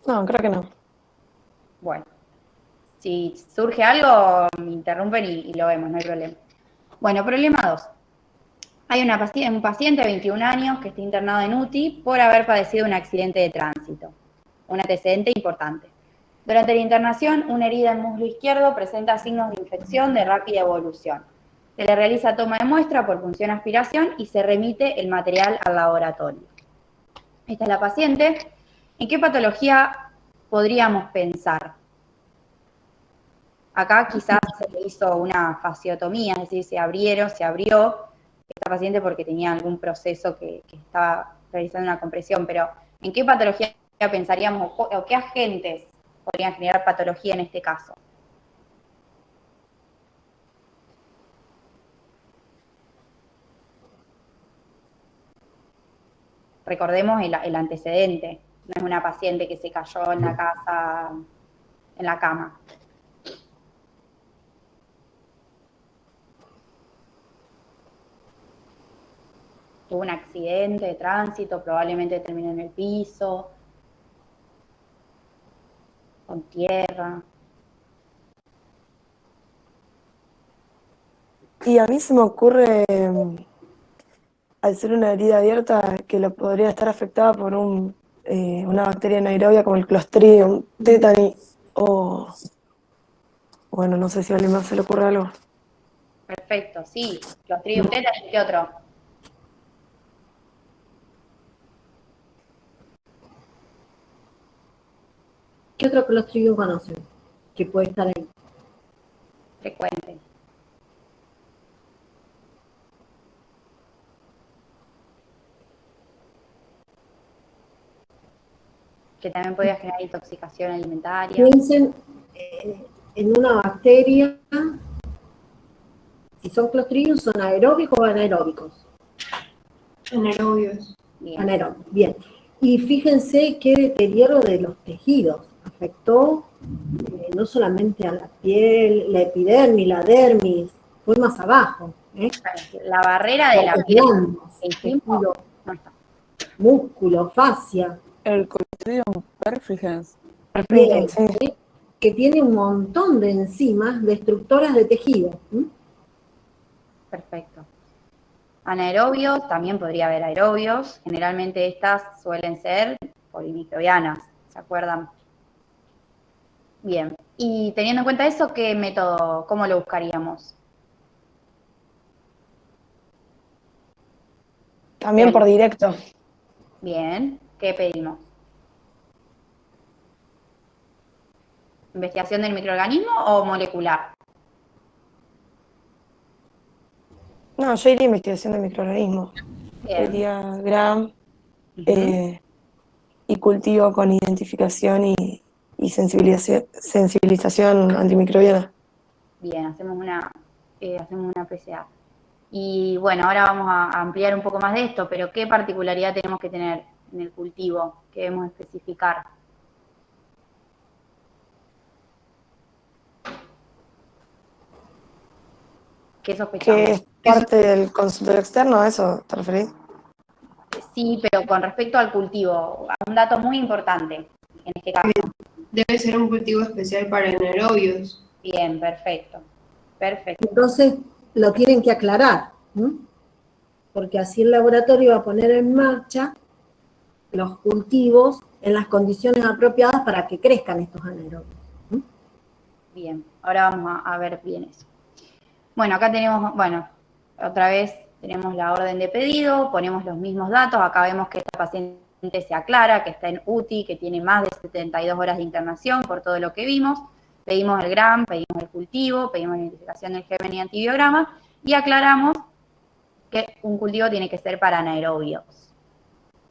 No, creo que no. Bueno, si surge algo, me interrumpen y lo vemos, no hay problema. Bueno, problema 2. Hay un paciente de 21 años que está internado en UTI por haber padecido un accidente de tránsito. Un antecedente importante. Durante la internación, una herida en muslo izquierdo presenta signos de infección de rápida evolución. Se le realiza toma de muestra por punción aspiración y se remite el material al laboratorio. Esta es la paciente. ¿En qué patología podríamos pensar? Acá quizás se le hizo una fasciotomía, es decir, se abrió esta paciente porque tenía algún proceso que estaba realizando una compresión, pero ¿en qué patología pensaríamos o qué agentes podrían generar patología en este caso? Recordemos el antecedente, no es una paciente que se cayó en la casa, en la cama. Tuvo un accidente de tránsito, probablemente terminó en el piso, con tierra. Y a mí se me ocurre, al ser una herida abierta, que lo podría estar afectada por una bacteria anaerobia como el Clostridium tetani, o bueno, no sé si a alguien más se le ocurre algo. Perfecto, sí. Clostridium tetani, ¿qué otro? ¿Qué otro Clostridium conocen? Que puede estar ahí. Frecuente. Que también podría generar intoxicación alimentaria. Piensen en una bacteria. Si son Clostridium, ¿son aeróbicos o anaeróbicos? Anaerobios. Bien. Anaeróbicos, bien. Y fíjense qué deterioro de los tejidos. Afectó no solamente a la piel, la epidermis, la dermis, fue más abajo. La barrera de la Los piel, glandos, dijimos, tejido, no está. músculo, fascia. El Clostridium perfringens. Bien, Sí. que tiene un montón de enzimas destructoras de tejido. Perfecto. Anaerobios, también podría haber aerobios. Generalmente estas suelen ser polimicrobianas, ¿se acuerdan? Bien. Y teniendo en cuenta eso, ¿qué método, cómo lo buscaríamos? También por directo. Bien. ¿Qué pedimos? ¿Investigación del microorganismo o molecular? No, yo iría a investigación de microorganismos. Bien. Iría Gram Ujú. y cultivo con identificación y sensibilización antimicrobiana. Bien, hacemos una PCA. Y bueno, ahora vamos a ampliar un poco más de esto, pero ¿qué particularidad tenemos que tener en el cultivo que debemos especificar? ¿Qué sospechamos? Que es parte del consultorio externo, ¿a eso te referís? Sí, pero con respecto al cultivo, un dato muy importante en este caso. Debe ser un cultivo especial para anaerobios. Bien, perfecto. Perfecto. Entonces lo tienen que aclarar, porque así el laboratorio va a poner en marcha los cultivos en las condiciones apropiadas para que crezcan estos anaerobios. Bien, ahora vamos a ver bien eso. Bueno, acá tenemos, bueno, otra vez tenemos la orden de pedido, ponemos los mismos datos, acá vemos que esta paciente se aclara, que está en UTI, que tiene más de 72 horas de internación por todo lo que vimos, pedimos el GRAM, pedimos el cultivo, pedimos la identificación del germen y antibiograma, y aclaramos que un cultivo tiene que ser para anaerobios.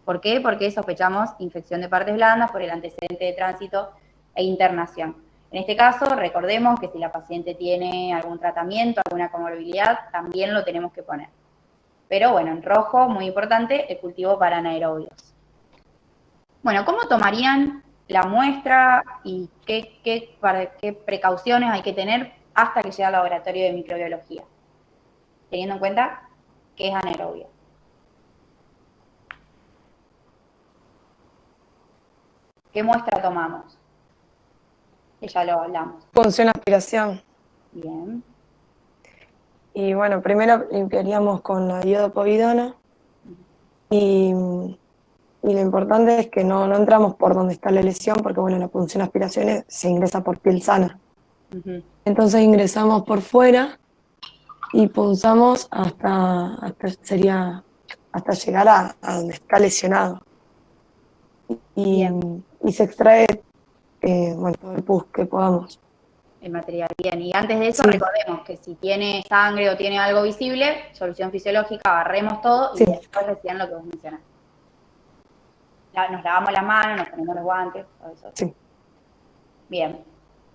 ¿Por qué? Porque sospechamos infección de partes blandas por el antecedente de tránsito e internación. En este caso, recordemos que si la paciente tiene algún tratamiento, alguna comorbilidad, también lo tenemos que poner. Pero bueno, en rojo, muy importante, el cultivo para anaerobios. Bueno, ¿cómo tomarían la muestra y qué precauciones hay que tener hasta que llegue al laboratorio de microbiología? Teniendo en cuenta que es anaerobio. ¿Qué muestra tomamos? Que ya lo hablamos. Punción aspiración. Bien. Y bueno, primero limpiaríamos con la iodopovidona y lo importante es que no entramos por donde está la lesión porque bueno, la punción aspiración se ingresa por piel sana. Entonces ingresamos por fuera y punzamos hasta llegar a donde está lesionado. Y se extrae todo el pus que podamos. El material, bien. Y antes de eso, Sí. recordemos que si tiene sangre o tiene algo visible, solución fisiológica, barremos todo y Sí. después recién lo que vos mencionaste. Nos lavamos las manos, nos ponemos los guantes, todo eso. Sí. Bien.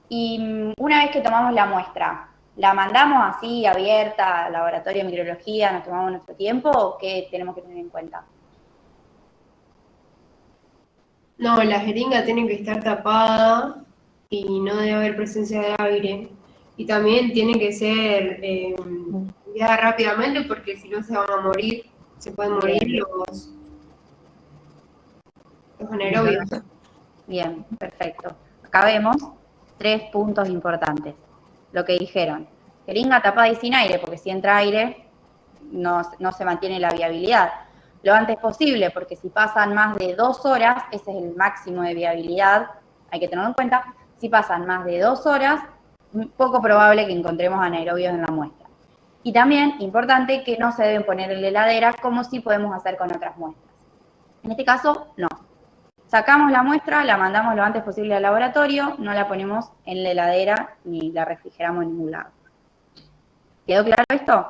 Y una vez que tomamos la muestra, ¿la mandamos así, abierta, al laboratorio de microbiología, nos tomamos nuestro tiempo o qué tenemos que tener en cuenta? No, la jeringa tiene que estar tapada y no debe haber presencia de aire. Y también tiene que ser enviada rápidamente porque si no se van a morir, se pueden morir los anaerobios. Bien, perfecto. Acá vemos 3 puntos importantes. Lo que dijeron, Jeringa tapada y sin aire, porque si entra aire no se mantiene la viabilidad. Lo antes posible, porque si pasan más de 2 horas, ese es el máximo de viabilidad, hay que tenerlo en cuenta. Si pasan más de 2 horas, poco probable que encontremos anaerobios en la muestra. Y también, importante, que no se deben poner en la heladera, como sí podemos hacer con otras muestras. En este caso, no. Sacamos la muestra, la mandamos lo antes posible al laboratorio, no la ponemos en la heladera ni la refrigeramos en ningún lado. ¿Quedó claro esto?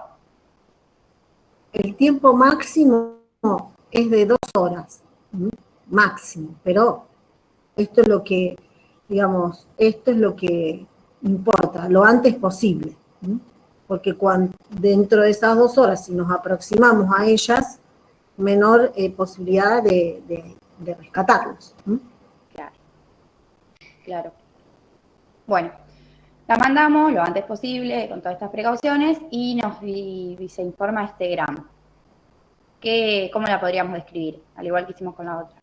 El tiempo máximo es de 2 horas, máximo, pero esto es lo que, digamos, esto es lo que importa, lo antes posible, porque dentro de esas 2 horas, si nos aproximamos a ellas, menor posibilidad de rescatarlos. Claro. Bueno, la mandamos lo antes posible con todas estas precauciones y se informa este gramo. ¿Cómo la podríamos describir? Al igual que hicimos con la otra.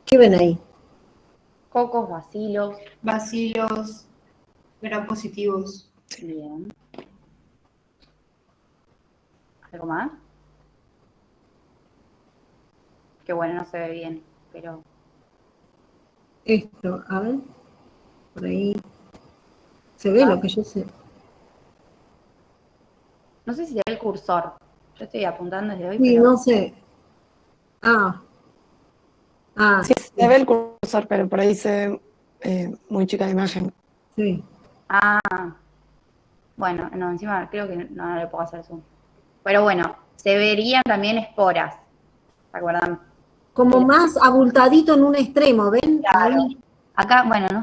¿Qué ven ahí? Cocos, bacilos. Bacilos gram positivos. Bien. ¿Algo más? Que bueno, no se ve bien, pero... Esto, a ver, por ahí, se ve lo que yo sé. No sé si se ve el cursor. Yo estoy apuntando desde hoy, Sí, pero... no sé. Sí, se ve el cursor, pero por ahí se ve muy chica la imagen. Sí. Bueno, no, encima creo que no le puedo hacer zoom. Pero bueno, se verían también esporas. ¿Se acuerdan? Como más abultadito en un extremo, ¿ven? Claro. Ahí, Acá, bueno, no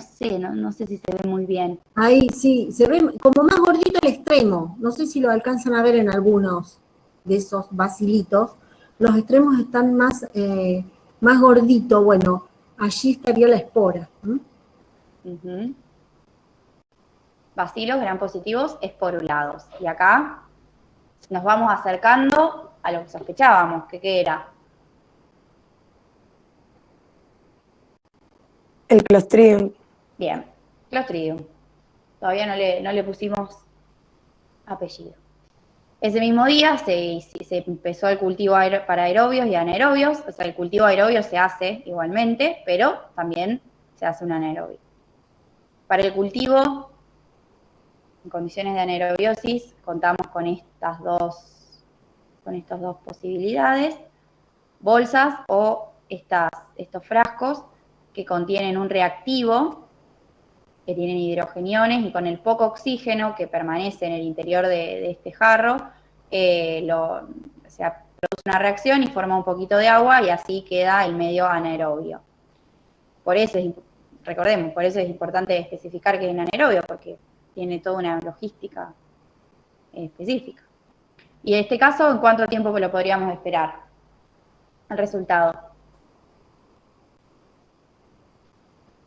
sé si se ve muy bien. ahí sí, se ve como más gordito el extremo. No sé si lo alcanzan a ver en algunos de esos bacilitos. Los extremos están más gordito. Bueno, allí estaría la espora. Bacilos gram positivos esporulados. Y acá nos vamos acercando a lo que sospechábamos, que ¿qué era? El Clostridium. Bien, Clostridium. Todavía no le pusimos apellido. Ese mismo día se empezó el cultivo para aerobios y anaerobios. O sea, el cultivo aerobio se hace igualmente, pero también se hace un anaerobio. Para el cultivo, en condiciones de anaerobiosis, contamos con estas dos posibilidades. Bolsas o estos frascos que contienen un reactivo, que tienen hidrogeniones y con el poco oxígeno que permanece en el interior de este jarro, se produce una reacción y forma un poquito de agua y así queda el medio anaerobio. Por eso recordemos, por eso es importante especificar que es anaerobio, porque tiene toda una logística específica. Y en este caso, ¿en cuánto tiempo lo podríamos esperar? El resultado.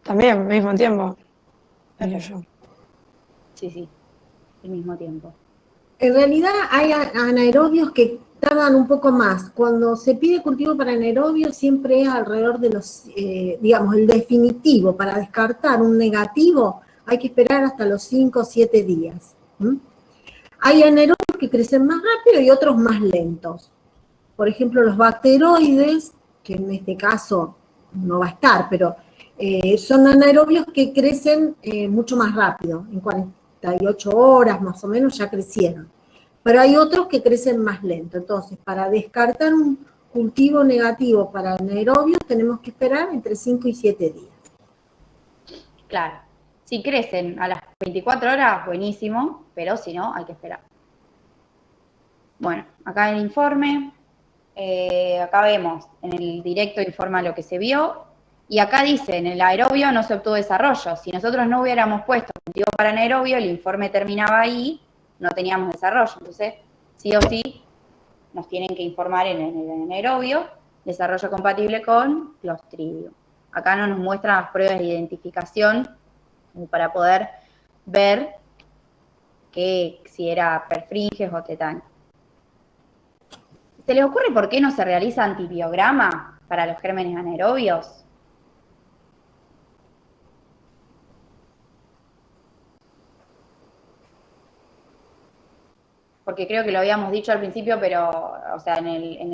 También, al mismo tiempo. Diría yo. Sí, al mismo tiempo. En realidad hay anaerobios que tardan un poco más. Cuando se pide cultivo para anaerobios siempre es alrededor de los, digamos, el definitivo. Para descartar un negativo hay que esperar hasta los 5 o 7 días. Hay anaerobios que crecen más rápido y otros más lentos. Por ejemplo, los bacteroides, que en este caso no va a estar, pero son anaerobios que crecen mucho más rápido, en 48 horas más o menos ya crecieron. Pero hay otros que crecen más lento. Entonces, para descartar un cultivo negativo para anaerobios tenemos que esperar entre 5 y 7 días. Claro. Si crecen a las 24 horas, buenísimo, pero si no, hay que esperar. Bueno, acá el informe, acá vemos, en el directo informa lo que se vio, y acá dice, en el aerobio no se obtuvo desarrollo. Si nosotros no hubiéramos puesto cultivo para anaerobio, el informe terminaba ahí, no teníamos desarrollo. Entonces, sí o sí, nos tienen que informar en el anaerobio, desarrollo compatible con Clostridium. Acá no nos muestran las pruebas de identificación para poder ver que si era perfringes o tetano. ¿Se les ocurre por qué no se realiza antibiograma para los gérmenes anaerobios? Porque creo que lo habíamos dicho al principio, pero, o sea, en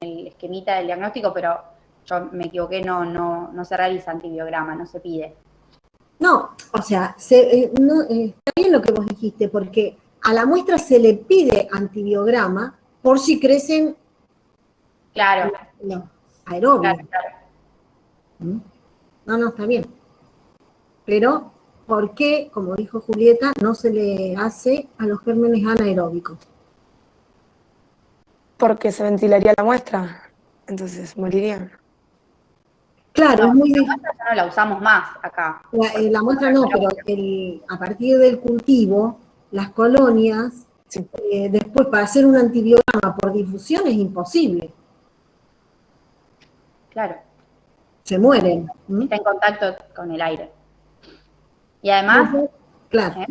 el esquemita del diagnóstico, pero yo me equivoqué, no se realiza antibiograma, no se pide. No, o sea, está bien lo que vos dijiste, porque a la muestra se le pide antibiograma por si crecen Claro, los aerobios. claro. ¿Mm? No, está bien. Pero, ¿por qué, como dijo Julieta, no se le hace a los gérmenes anaeróbicos? Porque se ventilaría la muestra, entonces morirían. Claro, No, es muy la difícil. muestra ya no la usamos más acá. La muestra no, pero a partir del cultivo, las colonias, Sí. después para hacer un antibiograma por difusión es imposible. Claro, Se mueren. está en contacto con el aire. Y además, Claro,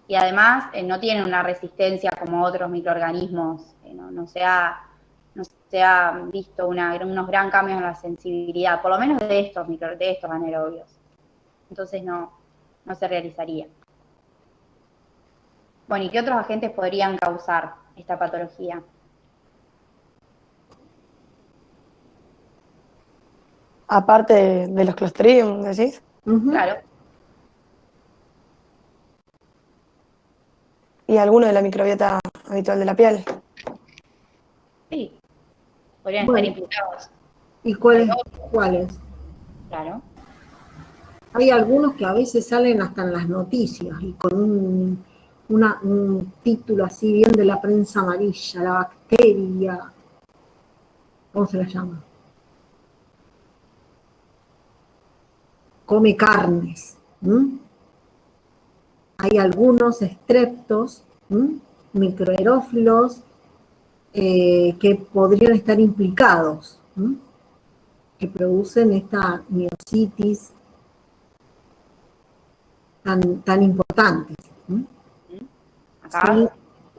y además no tienen una resistencia como otros microorganismos, no se ha visto unos gran cambios en la sensibilidad, por lo menos de estos anaerobios. Entonces no se realizaría. Bueno, ¿y qué otros agentes podrían causar esta patología? Aparte de los Clostridium, ¿decís? Claro. Y alguno de la microbiota habitual de la piel. Sí, podrían Bueno. estar implicados. ¿Y cuáles? Claro. Hay algunos que a veces salen hasta en las noticias y con un título así bien de la prensa amarilla, la bacteria, ¿cómo se la llama? Come carnes. Hay algunos estreptos, microaerófilos, que podrían estar implicados, que producen esta miositis tan importantes. Acá.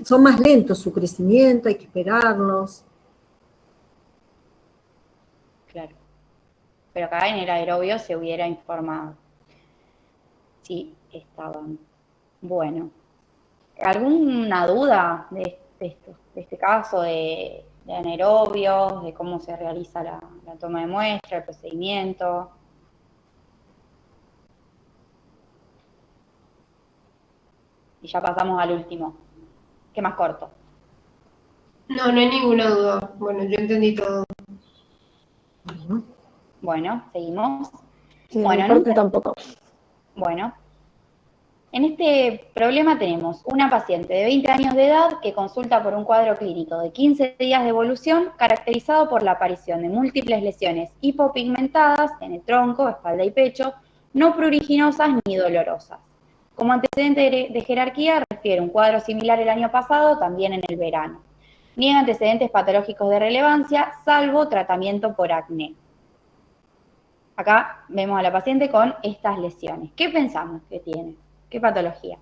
Son más lentos su crecimiento, hay que esperarlos. Claro. Pero acá en el aerobio se hubiera informado. Sí, estaban. Bueno. ¿Alguna duda de este caso de anaerobios, de cómo se realiza la toma de muestra, el procedimiento? Y ya pasamos al último, que más corto. No hay ninguna duda. Bueno, yo entendí todo. Bueno, seguimos. Sí, Bueno, mi parte tampoco. Bueno, en este problema tenemos una paciente de 20 años de edad que consulta por un cuadro clínico de 15 días de evolución caracterizado por la aparición de múltiples lesiones hipopigmentadas en el tronco, espalda y pecho, no pruriginosas ni dolorosas. Como antecedente de jerarquía refiere un cuadro similar el año pasado, también en el verano. Niega antecedentes patológicos de relevancia, salvo tratamiento por acné. Acá vemos a la paciente con estas lesiones. ¿Qué pensamos que tiene? ¿Qué patología?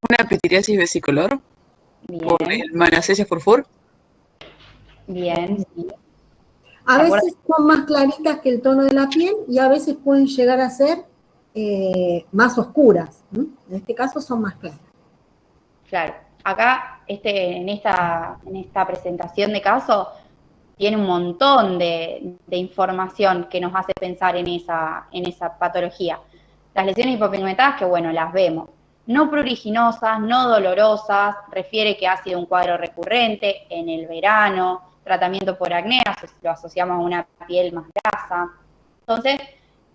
Una pitiriasis vesicolor Bien. por el Manacesia furfur. Bien, sí. A veces son más claritas que el tono de la piel y a veces pueden llegar a ser más oscuras. En este caso son más claras. Claro. Acá, en esta presentación de caso, tiene un montón de información que nos hace pensar en esa patología. Las lesiones hipopigmentadas, que bueno, las vemos. No pruriginosas, no dolorosas, refiere que ha sido un cuadro recurrente en el verano, tratamiento por acné, lo asociamos a una piel más grasa. Entonces,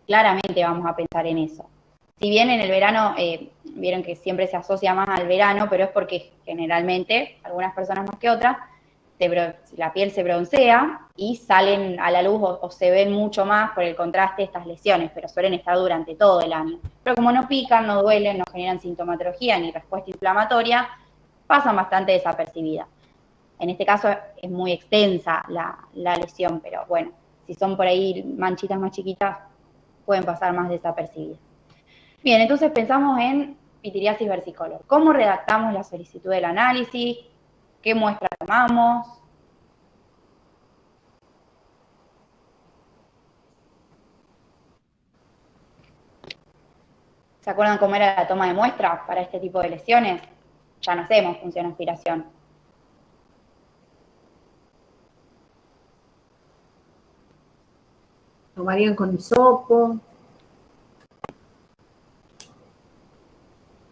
claramente vamos a pensar en eso. Si bien en el verano, vieron que siempre se asocia más al verano, pero es porque generalmente, algunas personas más que otras, la piel se broncea y salen a la luz o se ven mucho más por el contraste de estas lesiones, pero suelen estar durante todo el año. Pero como no pican, no duelen, no generan sintomatología ni respuesta inflamatoria, pasan bastante desapercibidas. En este caso es muy extensa la lesión, pero bueno, si son por ahí manchitas más chiquitas, pueden pasar más desapercibidas. Bien, entonces pensamos en pitiriasis versicolor. ¿Cómo redactamos la solicitud del análisis? ¿Qué muestra tomamos? ¿Se acuerdan cómo era la toma de muestra para este tipo de lesiones? Ya no hacemos función aspiración. Tomarían con hisopo.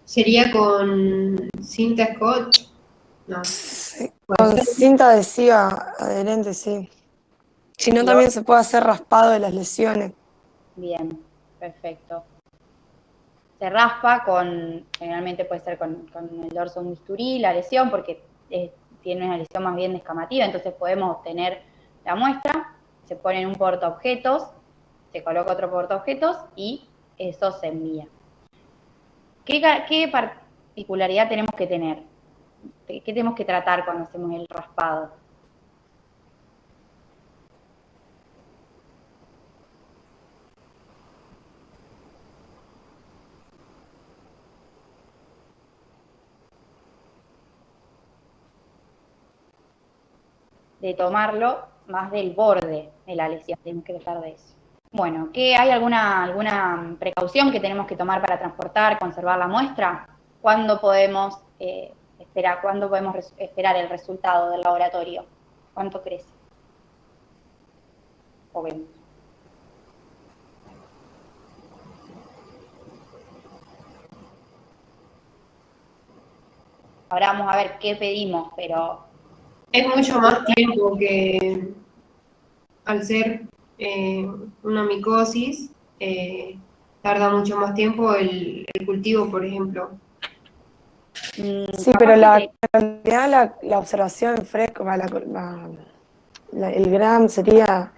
¿Sería con cinta scotch? No. Sí, Puede con ser. cinta adhesiva adherente, sí. Si no, también se puede hacer raspado de las lesiones. Bien, perfecto. Se raspa generalmente puede ser con el dorso de un bisturí, la lesión, porque tiene una lesión más bien descamativa, entonces podemos obtener la muestra, se pone en un portaobjetos, se coloca otro portaobjetos y eso se envía. ¿Qué particularidad tenemos que tener? ¿Qué tenemos que tratar cuando hacemos el raspado? De tomarlo más del borde de la lesión, tenemos que tratar de eso. Bueno, ¿hay alguna precaución que tenemos que tomar para transportar, conservar la muestra? ¿Cuándo podemos esperar el resultado del laboratorio? ¿Cuánto crece? O vemos. Ahora vamos a ver qué pedimos, pero Es mucho más tiempo que al ser una micosis, tarda mucho más tiempo el cultivo, por ejemplo. Sí, pero en realidad la observación en fresco, el gram sería,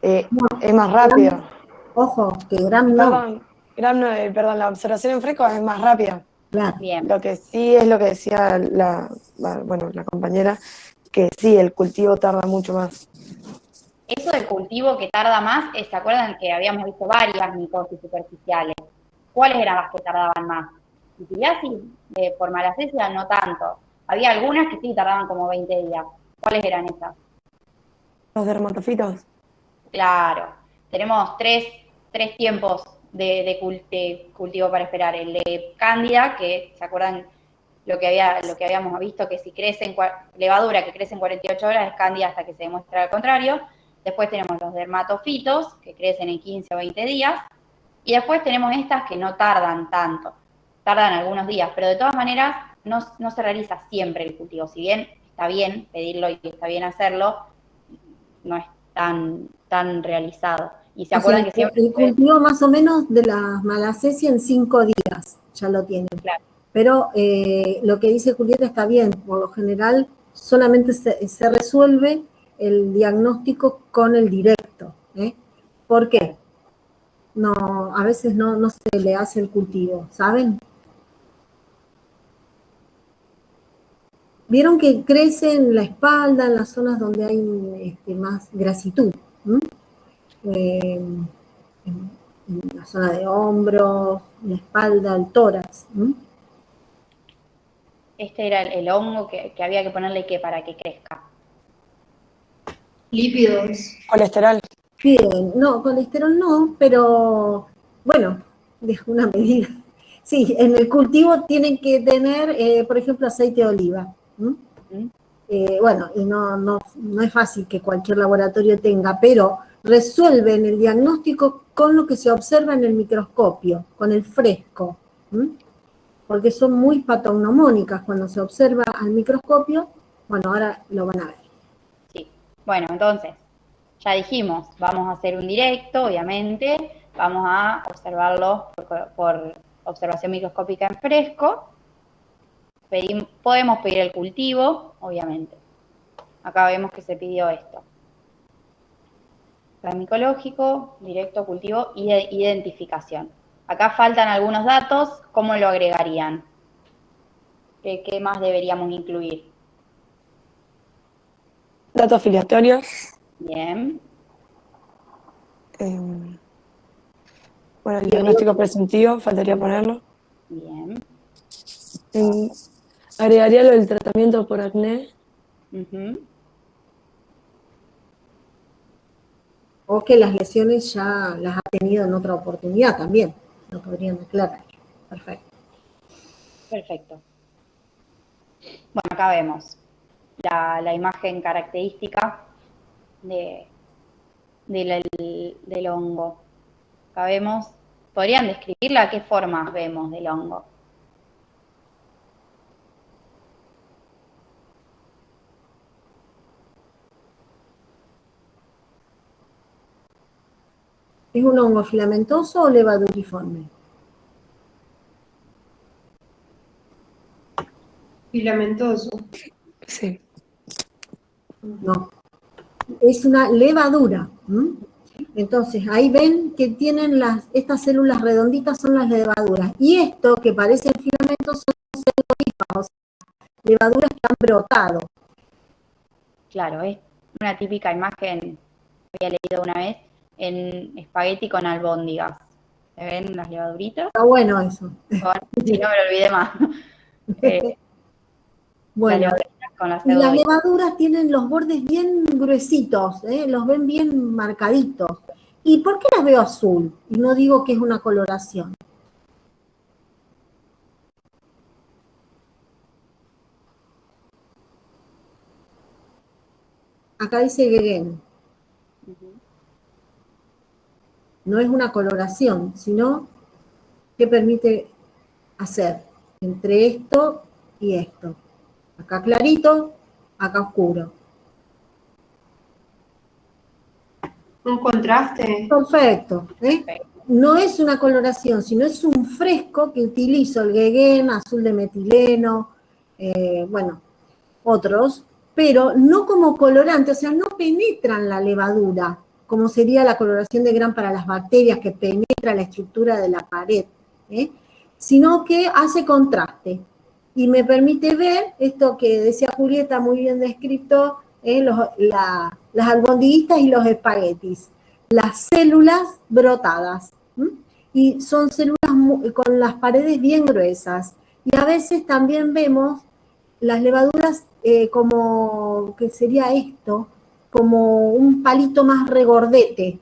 es más rápido. Ojo, que Gram no. Perdón, la observación en fresco es más rápida. Claro. bien. Lo que sí es lo que decía la compañera, que sí, el cultivo tarda mucho más. Eso del cultivo que tarda más, ¿se acuerdan que habíamos visto varias micosis superficiales? ¿Cuáles eran las que tardaban más? Pitiriasis por malacesia no tanto. Había algunas que sí tardaban como 20 días. ¿Cuáles eran esas? Los dermatofitos. Claro. Tenemos tres tiempos de cultivo para esperar. El de cándida, que ¿se acuerdan lo que habíamos visto? Que si crece levadura que crece en 48 horas es cándida hasta que se demuestre al contrario. Después tenemos los dermatofitos, que crecen en 15 o 20 días. Y después tenemos estas que no tardan tanto. Tardan algunos días, pero de todas maneras no se realiza siempre el cultivo. Si bien está bien pedirlo y está bien hacerlo, no es tan realizado. Y se acuerdan que siempre... El cultivo más o menos de las malacesia en 5 días, ya lo tienen. Claro. Pero lo que dice Julieta está bien, por lo general solamente se resuelve el diagnóstico con el directo. ¿Por qué? No, a veces no se le hace el cultivo, ¿saben? Vieron que crece en la espalda, en las zonas donde hay más grasitud. En la zona de hombros, la espalda, el tórax. Este era el hongo que había que ponerle para que crezca. Lípidos. Colesterol. Bien, no, colesterol no, pero bueno, de una medida. Sí, en el cultivo tienen que tener, por ejemplo, aceite de oliva. Bueno, y no es fácil que cualquier laboratorio tenga, pero resuelven el diagnóstico con lo que se observa en el microscopio, con el fresco, porque son muy patognomónicas cuando se observa al microscopio. Bueno, ahora lo van a ver. Sí, bueno, entonces, ya dijimos, vamos a hacer un directo, obviamente, vamos a observarlo por observación microscópica en fresco. Podemos pedir el cultivo, obviamente. Acá vemos que se pidió esto. Plan micológico, directo, cultivo y identificación. Acá faltan algunos datos, ¿cómo lo agregarían? ¿Qué más deberíamos incluir? Datos filiatorios. Bien. Bueno, el diagnóstico presuntivo, faltaría ponerlo. Bien. Agregaría lo del tratamiento por acné. Ujú. O que las lesiones ya las ha tenido en otra oportunidad también, lo podrían declarar. Perfecto. Perfecto. Bueno, acá vemos la imagen característica del hongo. Acá vemos, ¿podrían describirla? ¿Qué formas vemos del hongo? ¿Es un hongo filamentoso o levaduriforme? Filamentoso. Sí. No, es una levadura. Entonces, ahí ven que tienen estas células redonditas son las levaduras. Y esto que parecen filamentos son células, o sea, levaduras que han brotado. Claro, es una típica imagen, había leído una vez, en espagueti con albóndigas. ¿Se ven las levaduritas? Está bueno eso. Bueno, si no me lo olvidé más. Las Bueno, levaduritas con la y las cebolla. levaduras tienen los bordes bien gruesitos, los ven bien marcaditos. ¿Y por qué las veo azul? Y no digo que es una coloración. Acá dice Gueguen. No es una coloración, sino que permite hacer entre esto y esto. Acá clarito, acá oscuro. Un contraste. Perfecto. No es una coloración, sino es un fresco que utilizo el Gueguen, azul de metileno, bueno, otros, pero no como colorante, o sea, no penetran la levadura, como sería la coloración de Gram para las bacterias, que penetra la estructura de la pared, sino que hace contraste. Y me permite ver esto que decía Julieta, muy bien descrito, las albondiguitas y los espaguetis, las células brotadas. Y son células con las paredes bien gruesas. Y a veces también vemos las levaduras como, que sería esto, como un palito más regordete.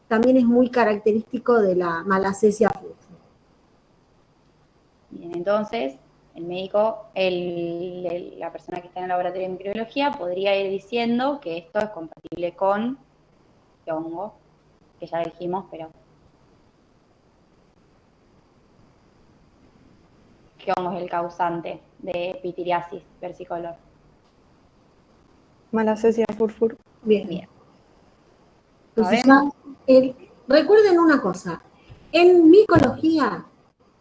También es muy característico de la Malassezia fusarium. Bien, entonces, el médico, la persona que está en el laboratorio de microbiología podría ir diciendo que esto es compatible con este hongo, que ya dijimos, pero ¿qué hongo es el causante de pitiriasis versicolor? Malassezia furfur. Bien. Entonces ¿Sabemos? recuerden una cosa, en micología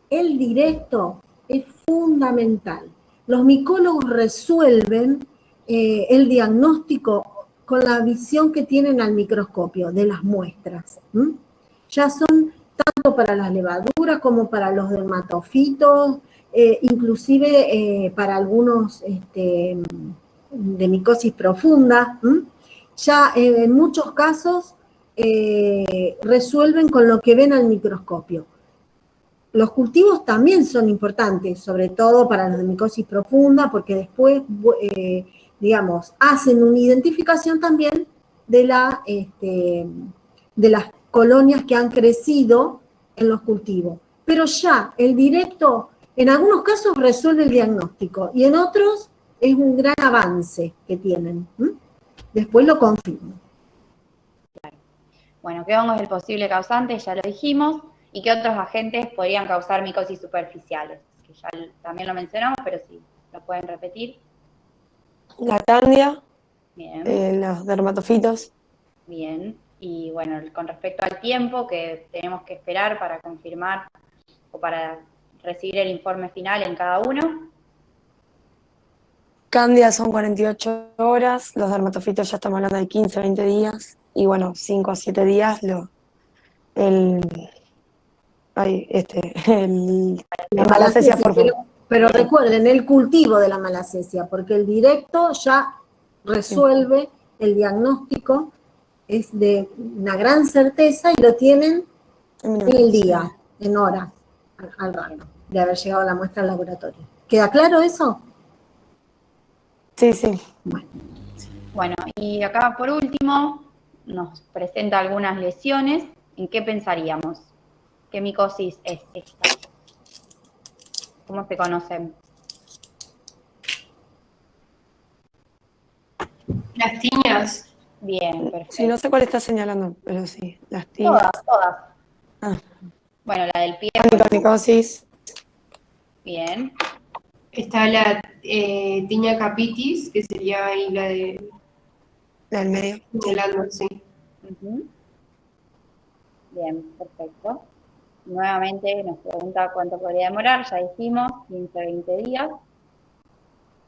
el directo es fundamental. Los micólogos resuelven el diagnóstico con la visión que tienen al microscopio de las muestras. Ya son tanto para las levaduras como para los dermatofitos, inclusive para algunos de micosis profunda. Ya en muchos casos resuelven con lo que ven al microscopio. Los cultivos también son importantes, sobre todo para los de micosis profunda, porque después, digamos, hacen una identificación también de las colonias que han crecido en los cultivos. Pero ya el directo, en algunos casos resuelve el diagnóstico y en otros es un gran avance que tienen. Después lo confirmo. Bueno, ¿qué hongo es el posible causante? Ya lo dijimos. ¿Y qué otros agentes podrían causar micosis superficiales? Que ya también lo mencionamos, pero sí, lo pueden repetir. La candia, Bien, los dermatofitos. bien. Y bueno, con respecto al tiempo que tenemos que esperar para confirmar o para recibir el informe final en cada uno. Candia son 48 horas, los dermatofitos ya estamos hablando de 15, 20 días, y bueno, 5 a 7 días el Malassezia furfur. Pero recuerden, el cultivo de la Malassezia, porque el directo ya resuelve el diagnóstico, es de una gran certeza y lo tienen en el día, en horas, al rato de haber llegado la muestra al laboratorio. ¿Queda claro eso? Sí, sí. Bueno, y acá por último nos presenta algunas lesiones. ¿En qué pensaríamos? ¿Qué micosis es esta? ¿Cómo se conocen? Las tiñas. Bien, perfecto. Sí, no sé cuál está señalando, pero sí, las tiñas. Todas. Ah. Bueno, la del pie. Onicomicosis. Bien. Está la tiña capitis, que sería ahí la de La del medio. señalando, sí. Ujú. Bien, perfecto. Nuevamente nos pregunta cuánto podría demorar, ya dijimos, 15 20 días.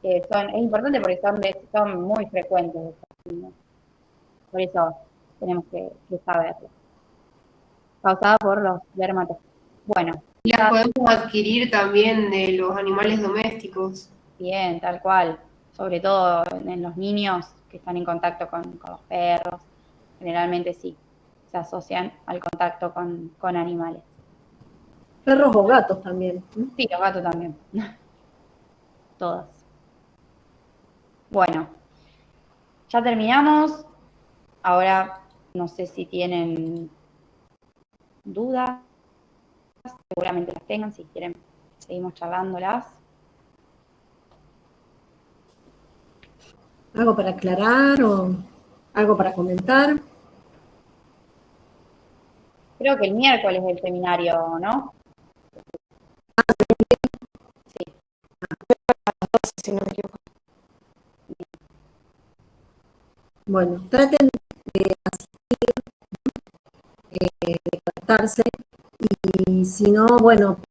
Es importante porque son muy frecuentes estos signos. Por eso tenemos que saberlo. Causada por los dermatógenos. Bueno, Las podemos adquirir también de los animales domésticos. bien, tal cual. Sobre todo en los niños que están en contacto con los perros. Generalmente sí, se asocian al contacto con animales. Perros o gatos también. Sí, los gatos también. Todas. Bueno, ya terminamos. Ahora no sé si tienen dudas. Seguramente las tengan. Si quieren, seguimos charlándolas. ¿Algo para aclarar o algo para comentar? Creo que el miércoles es el seminario, ¿no? Sí. Si no me equivoco. Bueno, traten de asistir, de conectarse y si no, bueno,